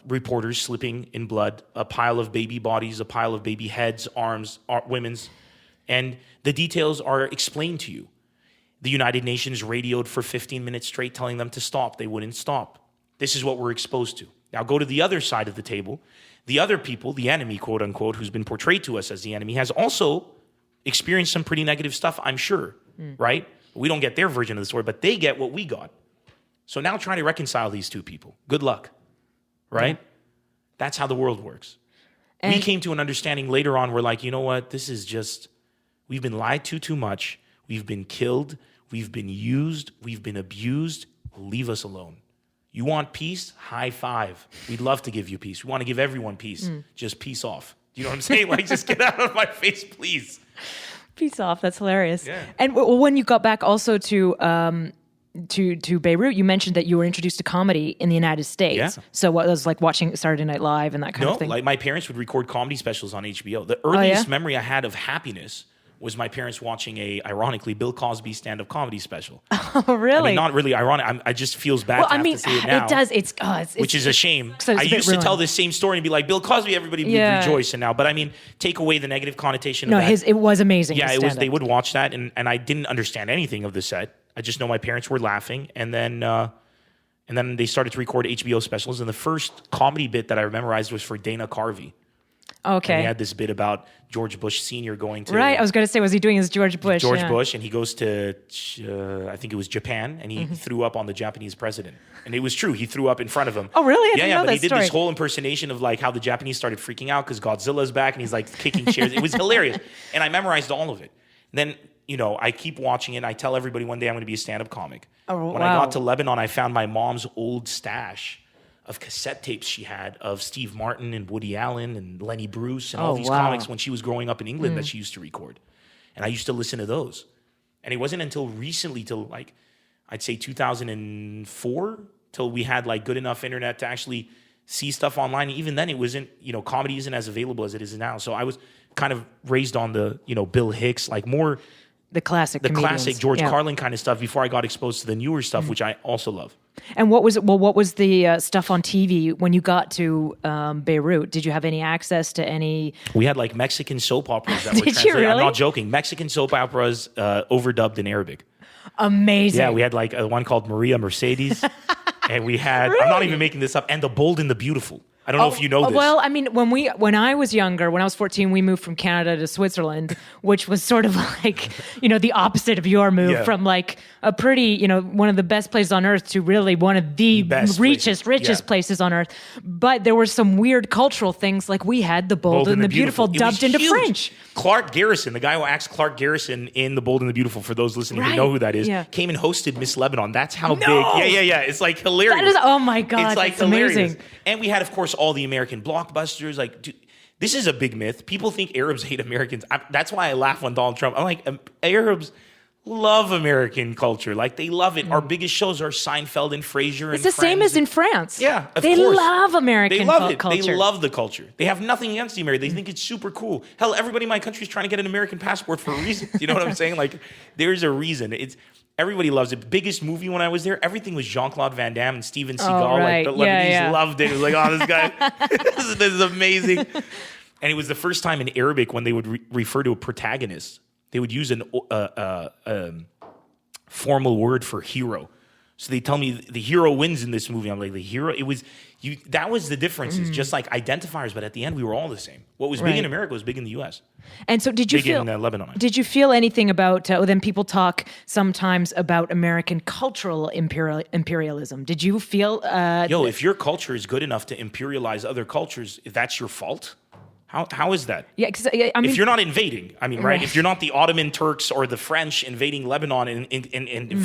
reporters slipping in blood, a pile of baby bodies, a pile of baby heads, arms, women's. And the details are explained to you. The United Nations radioed for 15 minutes straight telling them to stop. They wouldn't stop. This is what we're exposed to. Now go to the other side of the table. The other people, the enemy, quote unquote, who's been portrayed to us as the enemy, has also experienced some pretty negative stuff, I'm sure, right? We don't get their version of the story, but they get what we got. So now try to reconcile these two people. Good luck, right? Yeah. That's how the world works. And we came to an understanding later on. We're like, you know what? This is just... We've been lied to too much. We've been killed. We've been used. We've been abused. Leave us alone. You want peace? High five. We'd love to give you peace. We want to give everyone peace. Just peace off. Do you know what I'm saying? Like, just get out of my face, please. Peace off. That's hilarious. Yeah. And when you got back also to Beirut, you mentioned that you were introduced to comedy in the United States. Yeah. So what was like watching Saturday Night Live and that kind of thing? No, like my parents would record comedy specials on HBO. The earliest memory I had of happiness was my parents watching ironically, Bill Cosby stand-up comedy special. Oh, really? I mean, not really ironic. I just feels bad to have to say it now. It does. It's which is a shame. I used to tell this same story and be like, Bill Cosby, everybody would rejoice. And now, but I mean, take away the negative connotation of that. It was amazing. Yeah, it was. They would watch that, and I didn't understand anything of the set. I just know my parents were laughing, and then they started to record HBO specials. And the first comedy bit that I memorized was for Dana Carvey. Okay. And he had this bit about George Bush Sr. going to... Right, I was going to say, was he doing his George Bush? Bush, and he goes to, I think it was Japan, and he threw up on the Japanese president. And it was true, he threw up in front of him. Oh, really? I didn't know but that he did story. this whole impersonation of like how the Japanese started freaking out because Godzilla's back, and he's like kicking chairs. It was hilarious. And I memorized all of it. And then, I keep watching it, and I tell everybody one day I'm going to be a stand-up comic. Oh, when I got to Lebanon, I found my mom's old stash of cassette tapes she had of Steve Martin and Woody Allen and Lenny Bruce and all these comics when she was growing up in England that she used to record. And I used to listen to those. And it wasn't until recently, till like, I'd say 2004, till we had like good enough internet to actually see stuff online. Even then it wasn't, comedy isn't as available as it is now. So I was kind of raised on the, Bill Hicks, like more... The classic George Carlin kind of stuff before I got exposed to the newer stuff, which I also love. And what was the stuff on TV when you got to Beirut? Did you have any access to any? We had like Mexican soap operas that were Did translated. you really? I'm not joking. Mexican soap operas overdubbed in Arabic. Amazing. Yeah, we had like one called Maria Mercedes, and we had. Really? I'm not even making this up. And The Bold and the Beautiful. I don't know if you know this. Well, I mean, when I was younger, when I was 14, we moved from Canada to Switzerland, which was sort of like, the opposite of your move from like a pretty, one of the best places on earth to really one of the richest places on earth. But there were some weird cultural things, like we had The Bold and the Beautiful dubbed into French. Clark Garrison, the guy who acts Clark Garrison in The Bold and the Beautiful, for those listening who know who that is, came and hosted Miss Lebanon. That's how big. Yeah. It's like hilarious. That is, oh my God, it's like that's hilarious. Amazing. And we had, of course, all the American blockbusters. Like, This is a big myth. People think Arabs hate Americans. That's why I laugh when Donald Trump. I'm like, Arabs love American culture. Like, they love it. Our biggest shows are Seinfeld and Frasier. It's the same as in France. Yeah, of they course. love American They love it. culture. They love the culture. They have nothing against the American. They think it's super cool. Hell, everybody in my country is trying to get an American passport for a reason. You know what I'm saying? Like, there's a reason. Everybody loves it. Biggest movie when I was there, everything was Jean-Claude Van Damme and Steven Seagal. Oh, right. Like, the Lebanese loved it. It was like, oh, this guy, this is amazing. And it was the first time in Arabic when they would refer to a protagonist, they would use an formal word for hero. So they tell me the hero wins in this movie. I'm like, the hero? It was you. That was the difference. It's just like identifiers, but at the end, we were all the same. What was big in America was big in the U.S. And so, did you big feel in Lebanon? Did you feel anything about? Then people talk sometimes about American cultural imperialism. Did you feel? If your culture is good enough to imperialize other cultures, if that's your fault. How is that? Yeah, because I mean, if you're not invading, right? If you're not the Ottoman Turks or the French invading Lebanon and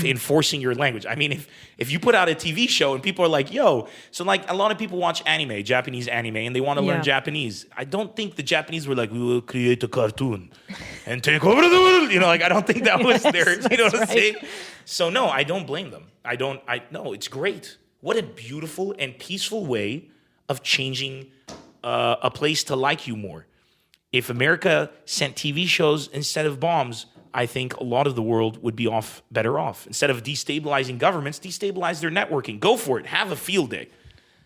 enforcing your language. I mean, if you put out a TV show and people are like, yo, so like a lot of people watch anime, Japanese anime, and they want to learn Japanese. I don't think the Japanese were like, we will create a cartoon and take over the world. I don't think that was their, you know what I'm saying? So no, I don't blame them. No, it's great. What a beautiful and peaceful way of changing a place to like you more. If America sent TV shows instead of bombs, I think a lot of the world would be better off. Instead of destabilizing governments, destabilize their networking. Go for it. Have a field day.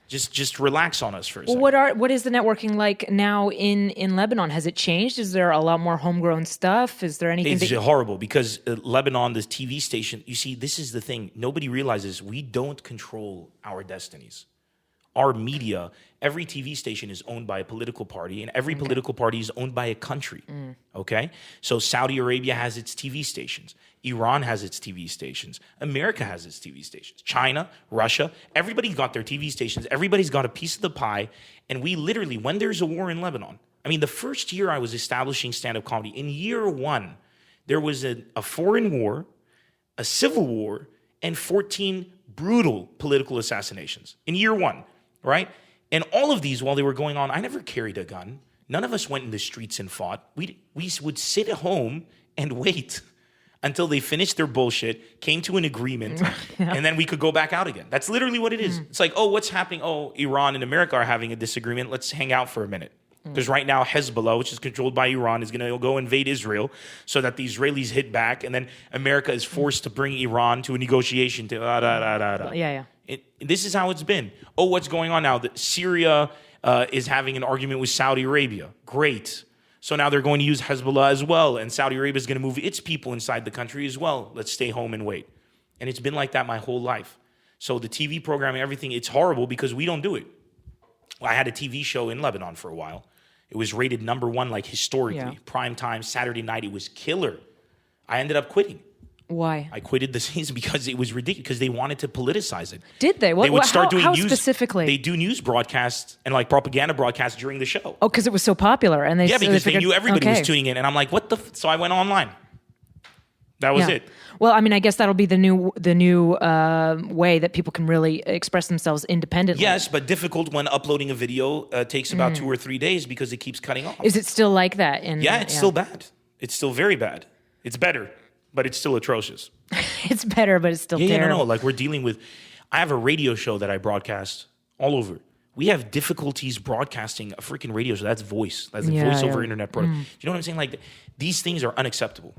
Just relax on us for a second. What is the networking like now in Lebanon? Has it changed? Is there a lot more homegrown stuff? Is there anything? It's horrible because Lebanon, this TV station, you see, this is the thing. Nobody realizes we don't control our destinies. Our media, every TV station is owned by a political party, and every political party is owned by a country, okay? So Saudi Arabia has its TV stations. Iran has its TV stations. America has its TV stations. China, Russia, everybody got their TV stations. Everybody's got a piece of the pie, and we literally, when there's a war in Lebanon, I mean, the first year I was establishing stand-up comedy, in year one, there was a foreign war, a civil war, and 14 brutal political assassinations in year one. Right? And all of these, while they were going on, I never carried a gun. None of us went in the streets and fought. We would sit at home and wait until they finished their bullshit, came to an agreement, and then we could go back out again. That's literally what it is. It's like, oh, what's happening? Oh, Iran and America are having a disagreement. Let's hang out for a minute. Because right now, Hezbollah, which is controlled by Iran, is going to go invade Israel so that the Israelis hit back, and then America is forced to bring Iran to a negotiation. This is how it's been. Oh, what's going on now? That Syria is having an argument with Saudi Arabia. Great. So now they're going to use Hezbollah as well, and Saudi Arabia is going to move its people inside the country as well. Let's stay home and wait. And it's been like that my whole life. So the TV programming, everything, it's horrible because we don't do it. I had a TV show in Lebanon for a while. It was rated #1, like historically. Prime time, Saturday night. It was killer. I ended up quitting. Why? I quitted the season because it was ridiculous, because they wanted to politicize it. Did they? They would start doing how news specifically? They do news broadcasts and like propaganda broadcasts during the show. Oh, because it was so popular, and because they knew everybody was okay. tuning in, and I'm like, what the? So I went online. That was it. Well, I mean, I guess that'll be the new way that people can really express themselves independently. Yes, but difficult when uploading a video takes about 2 or 3 days because it keeps cutting off. Is it still like that? It's still bad. It's still very bad. It's better, but it's still atrocious. It's better, but it's still terrible. No. Like we're dealing with. I have a radio show that I broadcast all over. We have difficulties broadcasting a freaking radio show. That's voice. That's a voice over internet product. You know what I'm saying? Like these things are unacceptable.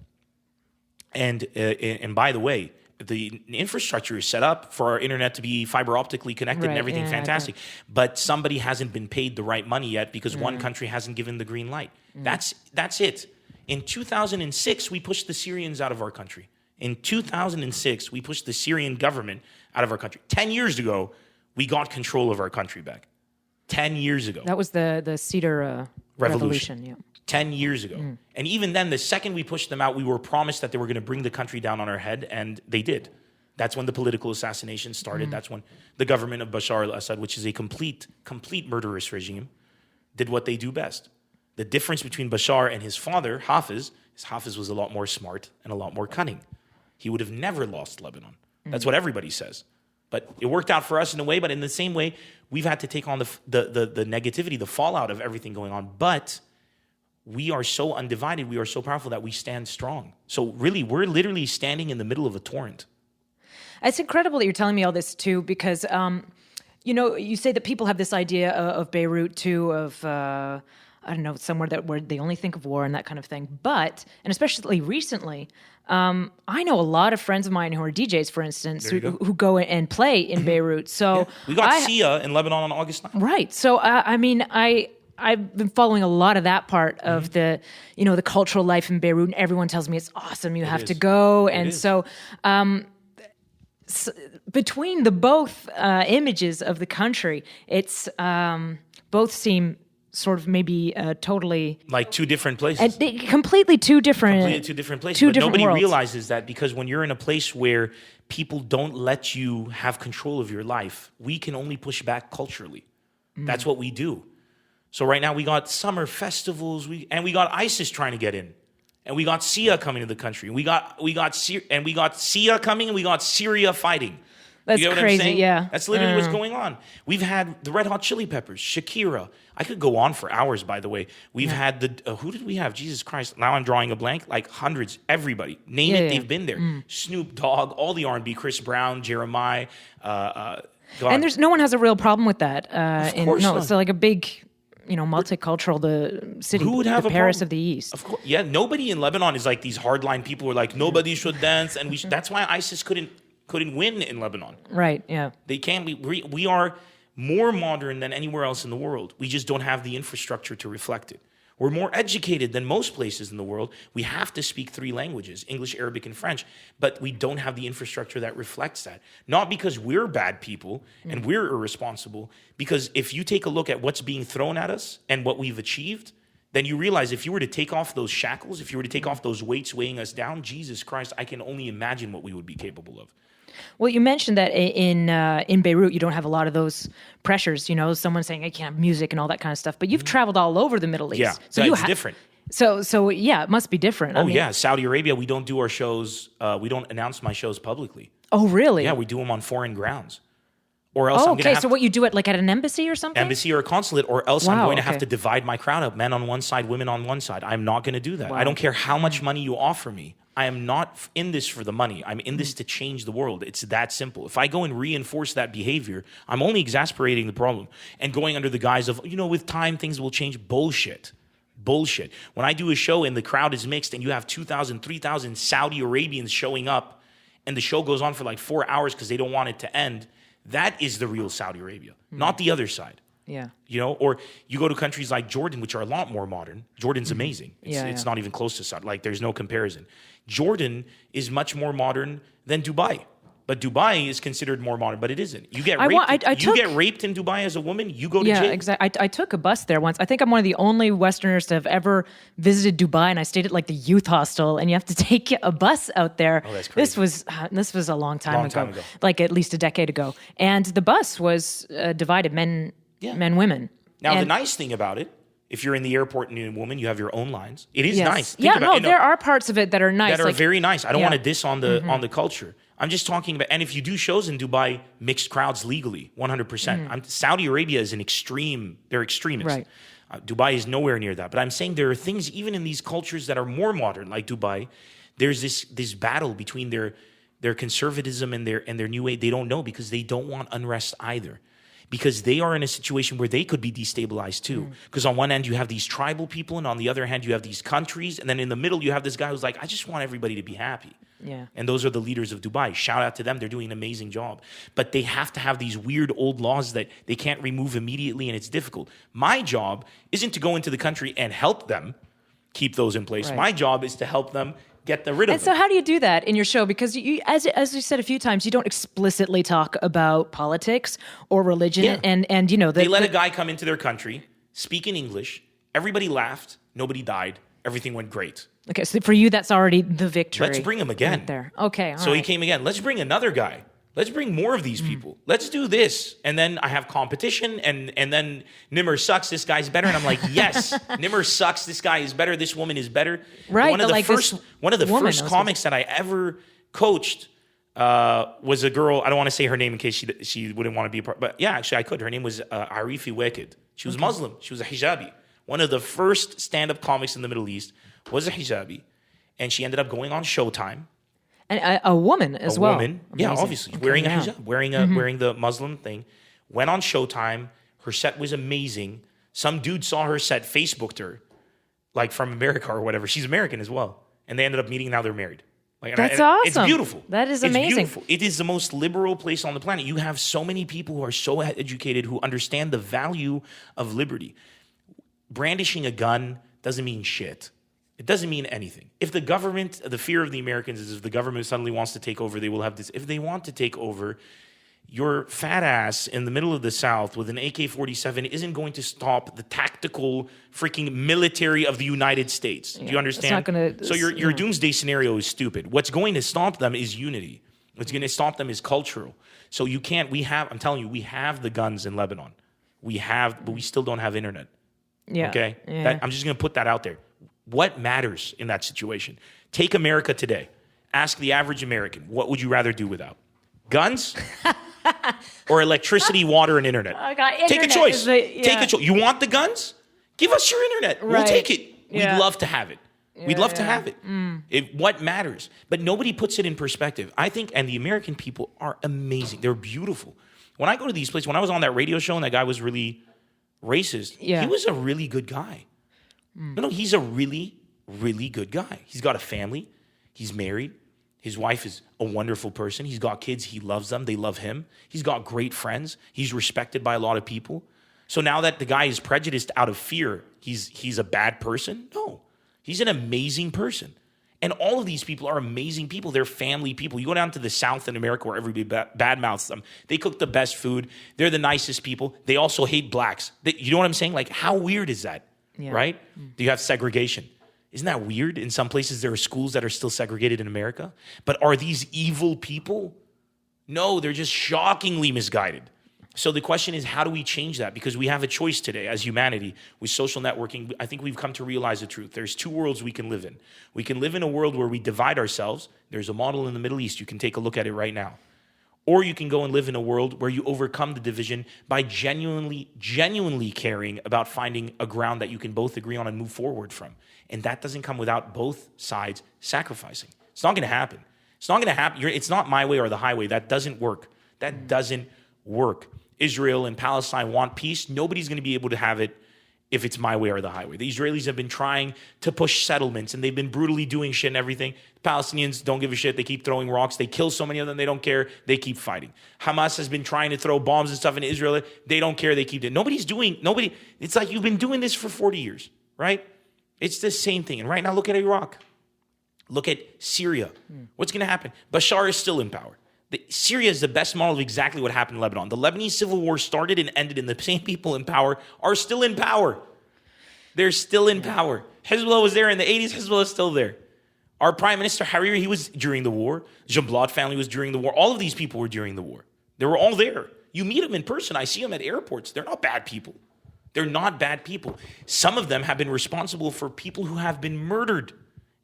And by the way, the infrastructure is set up for our internet to be fiber optically connected and everything fantastic. But somebody hasn't been paid the right money yet because one country hasn't given the green light. That's it. In 2006, we pushed the Syrians out of our country. In 2006, we pushed the Syrian government out of our country. 10 years ago, we got control of our country back. 10 years ago. That was the Cedar Revolution. Yeah. 10 years ago. And even then, the second we pushed them out, we were promised that they were going to bring the country down on our head, and they did. That's when the political assassination started. That's when the government of Bashar al-Assad, which is a complete murderous regime, did what they do best. The difference between Bashar and his father, Hafez, is Hafez was a lot more smart and a lot more cunning. He would have never lost Lebanon. That's what everybody says. But it worked out for us in a way. But in the same way, we've had to take on the negativity, the fallout of everything going on. But we are so undivided, we are so powerful that we stand strong. So really, we're literally standing in the middle of a torrent. It's incredible that you're telling me all this too, because you say that people have this idea of Beirut too, of I don't know, somewhere where they only think of war and that kind of thing. But, and especially recently, I know a lot of friends of mine who are DJs, for instance, who go and play in Beirut. So we got Sia in Lebanon on August 9th. Right. So I've been following a lot of that part of the cultural life in Beirut, and everyone tells me it's awesome. You have to go, and so. Between the both images of the country, it's both seem sort of maybe totally like two different places, completely two different places. But nobody worlds. realizes that, because when you're in a place where people don't let you have control of your life, we can only push back culturally. That's what we do. So right now we got summer festivals, we got ISIS trying to get in. And we got Sia coming to the country. We got Sia coming, and we got Syria fighting. That's you know what crazy, I'm saying? yeah. That's literally what's going on. We've had the Red Hot Chili Peppers, Shakira. I could go on for hours, by the way. We've had who did we have? Jesus Christ. Now I'm drawing a blank. Like hundreds, everybody. Name it, they've been there. Snoop Dogg, all the R&B, Chris Brown, Jeremiah. And there's no one has a real problem with that. Of course not. It's like a big... multicultural, the city, who would have the a Paris problem? of the East. Of course, yeah. Nobody in Lebanon is like these hardline people who are like, nobody should dance, and that's why ISIS couldn't win in Lebanon. Right. Yeah. They can't. We are more modern than anywhere else in the world. We just don't have the infrastructure to reflect it. We're more educated than most places in the world. We have to speak 3 languages, English, Arabic, and French, but we don't have the infrastructure that reflects that. Not because we're bad people and we're irresponsible, because if you take a look at what's being thrown at us and what we've achieved, then you realize if you were to take off those shackles, if you were to take off those weights weighing us down, Jesus Christ, I can only imagine what we would be capable of. Well, you mentioned that in Beirut, you don't have a lot of those pressures, someone saying I can't have music and all that kind of stuff, but you've traveled all over the Middle East. Yeah, so it's different. So yeah, it must be different. Yeah, Saudi Arabia, we don't do our shows, we don't announce my shows publicly. Oh, really? Yeah, we do them on foreign grounds. Or else I'm going to have so what you do at an embassy or something? Embassy or a consulate, or else I'm going to have to divide my crowd up, men on one side, women on one side. I'm not going to do that. I don't care how much money you offer me. I am not in this for the money. I'm in this to change the world. It's that simple. If I go and reinforce that behavior, I'm only exasperating the problem and going under the guise of, with time, things will change. Bullshit. When I do a show and the crowd is mixed and you have 2,000, 3,000 Saudi Arabians showing up and the show goes on for like 4 hours because they don't want it to end, that is the real Saudi Arabia, not the other side. Yeah. Or you go to countries like Jordan, which are a lot more modern. Jordan's amazing. It's not even close to Saudi. Like, there's no comparison. Jordan is much more modern than Dubai. But Dubai is considered more modern, but it isn't. You get raped. You get raped in Dubai as a woman, you go to jail. Yeah, exactly. I took a bus there once. I think I'm one of the only Westerners to have ever visited Dubai, and I stayed at the youth hostel, and you have to take a bus out there. Oh, that's crazy. This was a long time ago, like at least a decade ago, and the bus was divided, men, women. Now, the nice thing about it, if you're in the airport and you're a woman, you have your own lines. It is nice. There are parts of it that are nice. That are very nice. I don't want to diss on the culture. I'm just talking about, and if you do shows in Dubai, mixed crowds legally, 100%. Saudi Arabia is they're extremists. Right. Dubai is nowhere near that. But I'm saying there are things, even in these cultures that are more modern, like Dubai, there's this battle between their conservatism and their new way. They don't know because they don't want unrest either. Because they are in a situation where they could be destabilized too. Because on one end, you have these tribal people, and on the other hand, you have these countries. And then in the middle, you have this guy who's like, I just want everybody to be happy. Yeah. And those are the leaders of Dubai. Shout out to them. They're doing an amazing job. But they have to have these weird old laws that they can't remove immediately, and it's difficult. My job isn't to go into the country and help them keep those in place. Right. My job is to help them get rid of them. And so how do you do that in your show? Because you, as you said a few times, you don't explicitly talk about politics or religion. Yeah. And they let a guy come into their country, speak in English. Everybody laughed. Nobody died. Everything went great. Okay, so for you, that's already the victory. Let's bring him again. Right there. Okay, all so right. he came again. Let's bring another guy. Let's bring more of these people. Let's do this. And then I have competition, and then Nemr sucks, this guy's better. And I'm like, yes, Nemr sucks, this guy is better, this woman is better. Right. One of the first comics that I ever coached was a girl. I don't want to say her name in case she wouldn't want to be a part. But yeah, actually, I could. Her name was Arifi Wekid. She was Muslim. She was a hijabi. One of the first stand-up comics in the Middle East was a hijabi, and she ended up going on Showtime. And a woman as well. A woman, yeah, obviously wearing a hijab, wearing the Muslim thing. Went on Showtime. Her set was amazing. Some dude saw her set, Facebooked her, like from America or whatever. She's American as well, and they ended up meeting. Now they're married. Like, That's awesome. It's beautiful. That is amazing. It's beautiful. It is the most liberal place on the planet. You have so many people who are so educated, who understand the value of liberty. Brandishing a gun doesn't mean shit. It doesn't mean anything. If the government, the fear of the Americans is if the government suddenly wants to take over, they will have this. If they want to take over, your fat ass in the middle of the South with an AK-47 isn't going to stop the tactical freaking military of the United States. Do you understand? It's not gonna, so your doomsday scenario is stupid. What's going to stop them is unity. What's going to stop them is cultural. So you can't, I'm telling you, we have the guns in Lebanon. But we still don't have internet. Yeah. Okay? Yeah. I'm just going to put that out there. What matters in that situation? Take America today. Ask the average American, what would you rather do without? Guns? Or electricity, water, and internet. Take a choice. Take a choice. You want the guns? Give us your internet. Right. We'll take it. We'd love to have it. We'd love to have it. What matters? But nobody puts it in perspective. I think, and the American people are amazing. They're beautiful. When I go to these places, when I was on that radio show and that guy was really racist, he was a really good guy. No, he's a really, really good guy. He's got a family. He's married. His wife is a wonderful person. He's got kids. He loves them. They love him. He's got great friends. He's respected by a lot of people. So now that the guy is prejudiced out of fear, he's a bad person? No. He's an amazing person. And all of these people are amazing people. They're family people. You go down to the South in America where everybody badmouths them. They cook the best food. They're the nicest people. They also hate blacks. You know what I'm saying? Like, how weird is that? Yeah. Right? Do you have segregation? Isn't that weird? In some places, there are schools that are still segregated in America. But are these evil people? No, they're just shockingly misguided. So the question is, how do we change that? Because we have a choice today as humanity with social networking. I think we've come to realize the truth. There's two worlds we can live in. We can live in a world where we divide ourselves. There's a model in the Middle East. You can take a look at it right now. Or you can go and live in a world where you overcome the division by genuinely caring about finding a ground that you can both agree on and move forward from. And that doesn't come without both sides sacrificing. It's not going to happen. It's not going to happen. It's not my way or the highway. That doesn't work. That doesn't work. Israel and Palestine want peace. Nobody's going to be able to have it if it's my way or the highway. The Israelis have been trying to push settlements, and they've been brutally doing shit and everything. The Palestinians don't give a shit. They keep throwing rocks. They kill so many of them. They don't care. They keep fighting. Hamas has been trying to throw bombs and stuff in Israel. They don't care. They keep it. Nobody. It's like you've been doing this for 40 years, right? It's the same thing. And right now, look at Iraq. Look at Syria. What's going to happen? Bashar is still in power. Syria is the best model of exactly what happened in Lebanon. The Lebanese civil war started and ended, and the same people in power are still in power. They're still in power. Hezbollah was there in the 80s. Hezbollah is still there. Our prime minister, Hariri, he was during the war. Jablat family was during the war. All of these people were during the war. They were all there. You meet them in person. I see them at airports. They're not bad people. They're not bad people. Some of them have been responsible for people who have been murdered.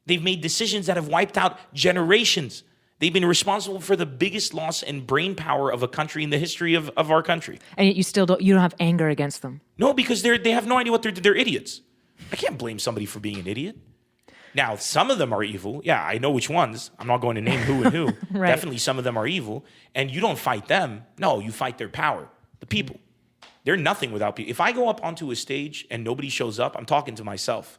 They've made decisions that have wiped out generations. They've been responsible for the biggest loss in brain power of a country in the history of our country. And yet you don't have anger against them. No, because they have no idea what they're idiots. I can't blame somebody for being an idiot. Now, some of them are evil. Yeah, I know which ones. I'm not going to name who and who. Right. Definitely some of them are evil. And you don't fight them. No, you fight their power, the people. They're nothing without people. If I go up onto a stage and nobody shows up, I'm talking to myself,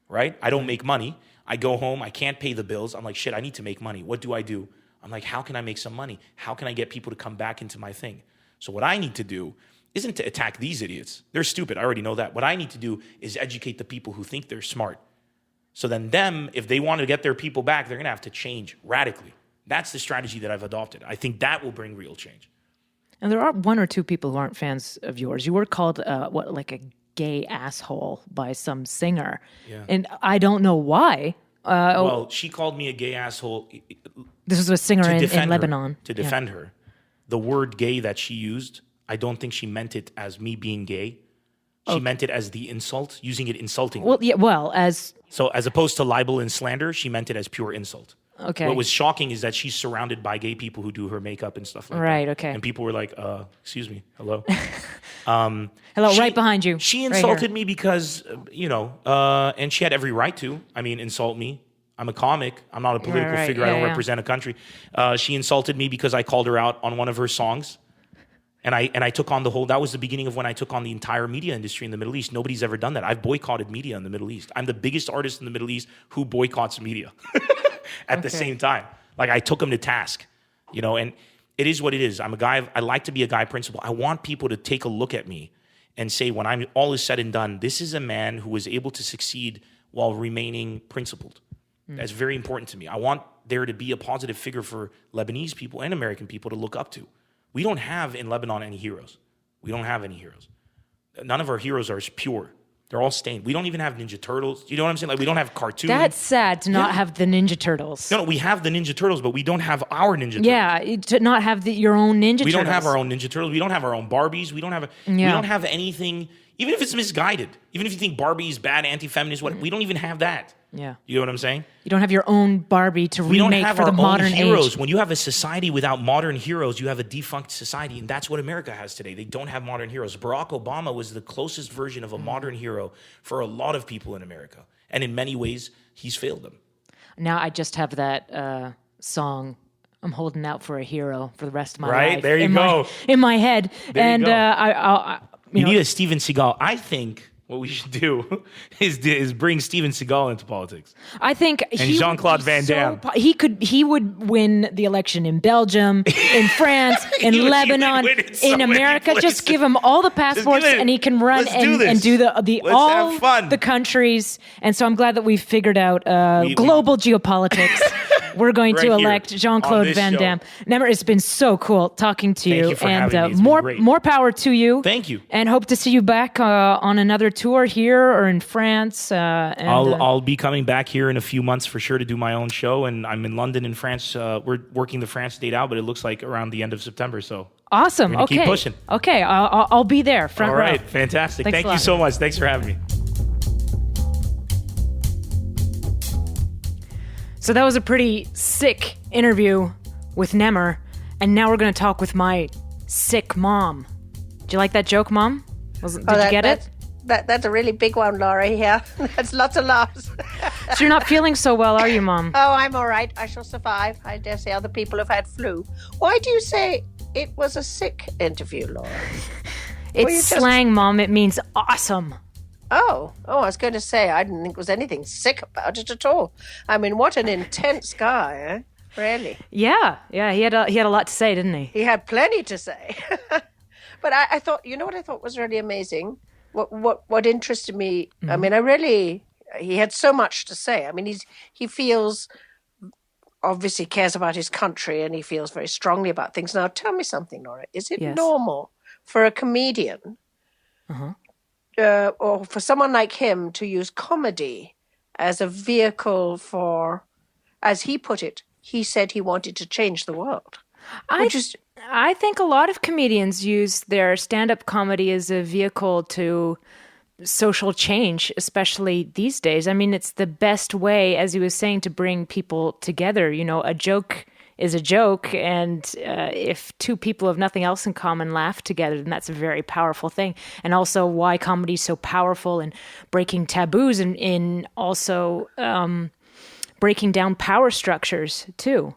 right? I don't make money. I go home. I can't pay the bills. I'm like, shit, I need to make money. What do? I'm like, how can I make some money? How can I get people to come back into my thing? So what I need to do isn't to attack these idiots. They're stupid. I already know that. What I need to do is educate the people who think they're smart. So then them, if they want to get their people back, they're going to have to change radically. That's the strategy that I've adopted. I think that will bring real change. And there are one or two people who aren't fans of yours. You were called like a gay asshole by some singer. Yeah. And I don't know why. Well, she called me a gay asshole. This was a singer in Lebanon. To defend her. The word gay that she used, I don't think she meant it as me being gay. She meant it as the insult, using it insultingly. Well, yeah, as opposed to libel and slander, she meant it as pure insult. Okay. What was shocking is that she's surrounded by gay people who do her makeup and stuff like that. Right, okay. And people were like, excuse me, hello. Hello, right behind you. She right insulted here. me because, and she had every right to, insult me. I'm a comic. I'm not a political Right. figure. I don't represent a country. She insulted me because I called her out on one of her songs. And I took on that was the beginning of when I took on the entire media industry in the Middle East. Nobody's ever done that. I've boycotted media in the Middle East. I'm the biggest artist in the Middle East who boycotts media at the same time. Like I took him to task, and it is what it is. I'm a guy, I like to be a guy principal. I want people to take a look at me and say, when all is said and done, this is a man who was able to succeed while remaining principled. That's very important to me. I want there to be a positive figure for Lebanese people and American people to look up to. We don't have in Lebanon any heroes. We don't have any heroes. None of our heroes are pure. They're all stained. We don't even have Ninja Turtles. You know what I'm saying? Like we don't have cartoons. That's sad to not have the Ninja Turtles. No, we have the Ninja Turtles, but we don't have our Ninja Turtles. Yeah, to not have your own Ninja Turtles. We don't have our own Ninja Turtles. We don't have our own Barbies. We don't have anything, even if it's misguided. Even if you think Barbie is bad, anti-feminist, we don't even have that. Yeah. You know what I'm saying? You don't have your own Barbie to We don't remake have for our the modern own heroes. age. When you have a society without modern heroes, you have a defunct society, and that's what America has today. They don't have modern heroes. Barack Obama was the closest version of a modern hero for a lot of people in America, and in many ways, he's failed them. Now I just have that song. I'm holding out for a hero for the rest of my life. Right? There you go. In my head. There you go. I You need a Steven Seagal. I think what we should do is bring Steven Seagal into politics. I think he Jean-Claude would be Van Damme. He would win the election in Belgium, in France, in Lebanon, in America. Just give him all the passports, and he can run and do all the countries. And so I'm glad that we've figured out global geopolitics. We're going to elect Jean-Claude Van Damme. Nemr, it's been so cool talking to you. Thank you for having me. It's been great. More power to you. Thank you. And hope to see you back on another tour here or in France. I'll be coming back here in a few months for sure to do my own show, and I'm in London and France. We're working the France date out, but it looks like around the end of September. So awesome. Okay. Keep pushing. Okay. I'll be there. Front row. All right. row. Fantastic. Thanks Thank you so much. Thanks for having me. So that was a pretty sick interview with Nemr, and now we're going to talk with my sick mom. Did you like that joke, Mom? Did you get it? That's a really big one, Laura. Yeah, that's lots of laughs. So you're not feeling so well, are you, Mom? Oh, I'm all right. I shall survive. I dare say other people have had flu. Why do you say it was a sick interview, Laura? It's slang, Mom. It means awesome. Oh, I was going to say, I didn't think there was anything sick about it at all. I mean, what an intense guy, eh? Really? Yeah, he had a lot to say, didn't he? He had plenty to say. But I thought, you know what I thought was really amazing? What interested me, I mean, he had so much to say. I mean, he feels, obviously cares about his country, and he feels very strongly about things. Now, tell me something, Laura. Is it normal for a comedian or for someone like him to use comedy as a vehicle for, as he put it, he said he wanted to change the world? I think a lot of comedians use their stand-up comedy as a vehicle to social change, especially these days. I mean, it's the best way, as he was saying, to bring people together. You know, a joke is a joke, and if two people have nothing else in common laugh together, then that's a very powerful thing. And also why comedy is so powerful in breaking taboos and in also breaking down power structures too.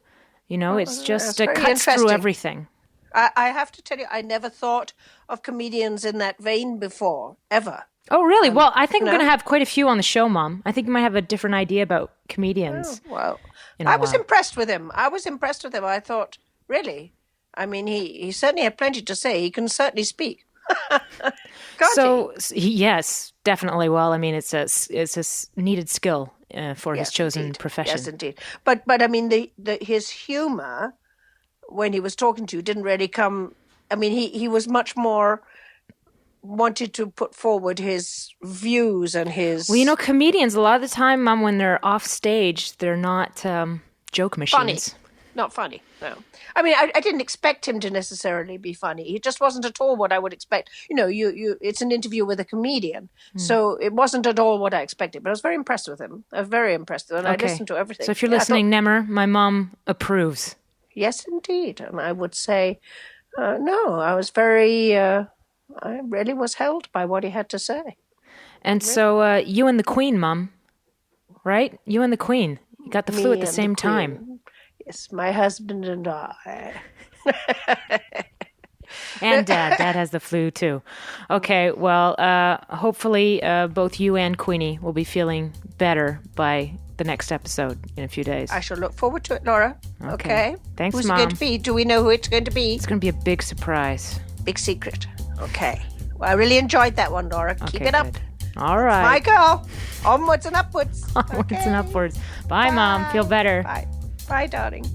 You know, it's just cuts through everything. I have to tell you, I never thought of comedians in that vein before, ever. Oh, really? Well, I think I'm going to have quite a few on the show, Mom. I think you might have a different idea about comedians. Oh, well, I was impressed with him. I thought, really? I mean, he certainly had plenty to say. He can certainly speak. Yes, definitely. Well, I mean, it's a needed skill for his chosen profession. Yes, indeed. But I mean, his humor when he was talking to you didn't really come. I mean, he was much more wanted to put forward his views and his. Well, you know, comedians a lot of the time, Mom, when they're off stage, they're not joke machines. Not funny, no. I mean, I didn't expect him to necessarily be funny. He just wasn't at all what I would expect. You know, it's an interview with a comedian, so it wasn't at all what I expected. But I was very impressed with him. I was very impressed with him, and I listened to everything. So if you're listening, Nemr, my mom approves. Yes, indeed. And I would say, no, I was very, I really was held by what he had to say. And so you and the Queen, Mom, right? You and the Queen. You got the flu at the same time. Yes, my husband and I. And Dad. Dad has the flu, too. Okay, well, hopefully both you and Queenie will be feeling better by the next episode in a few days. I shall look forward to it, Laura. Okay. Thanks, Who's Mom. it going to be? Do we know who it's going to be? It's going to be a big surprise. Big secret. Okay. Well, I really enjoyed that one, Laura. Keep it up. Good. All right. My girl. Onwards and upwards. Onwards and upwards. Bye, Mom. Feel better. Bye. Bye, darling.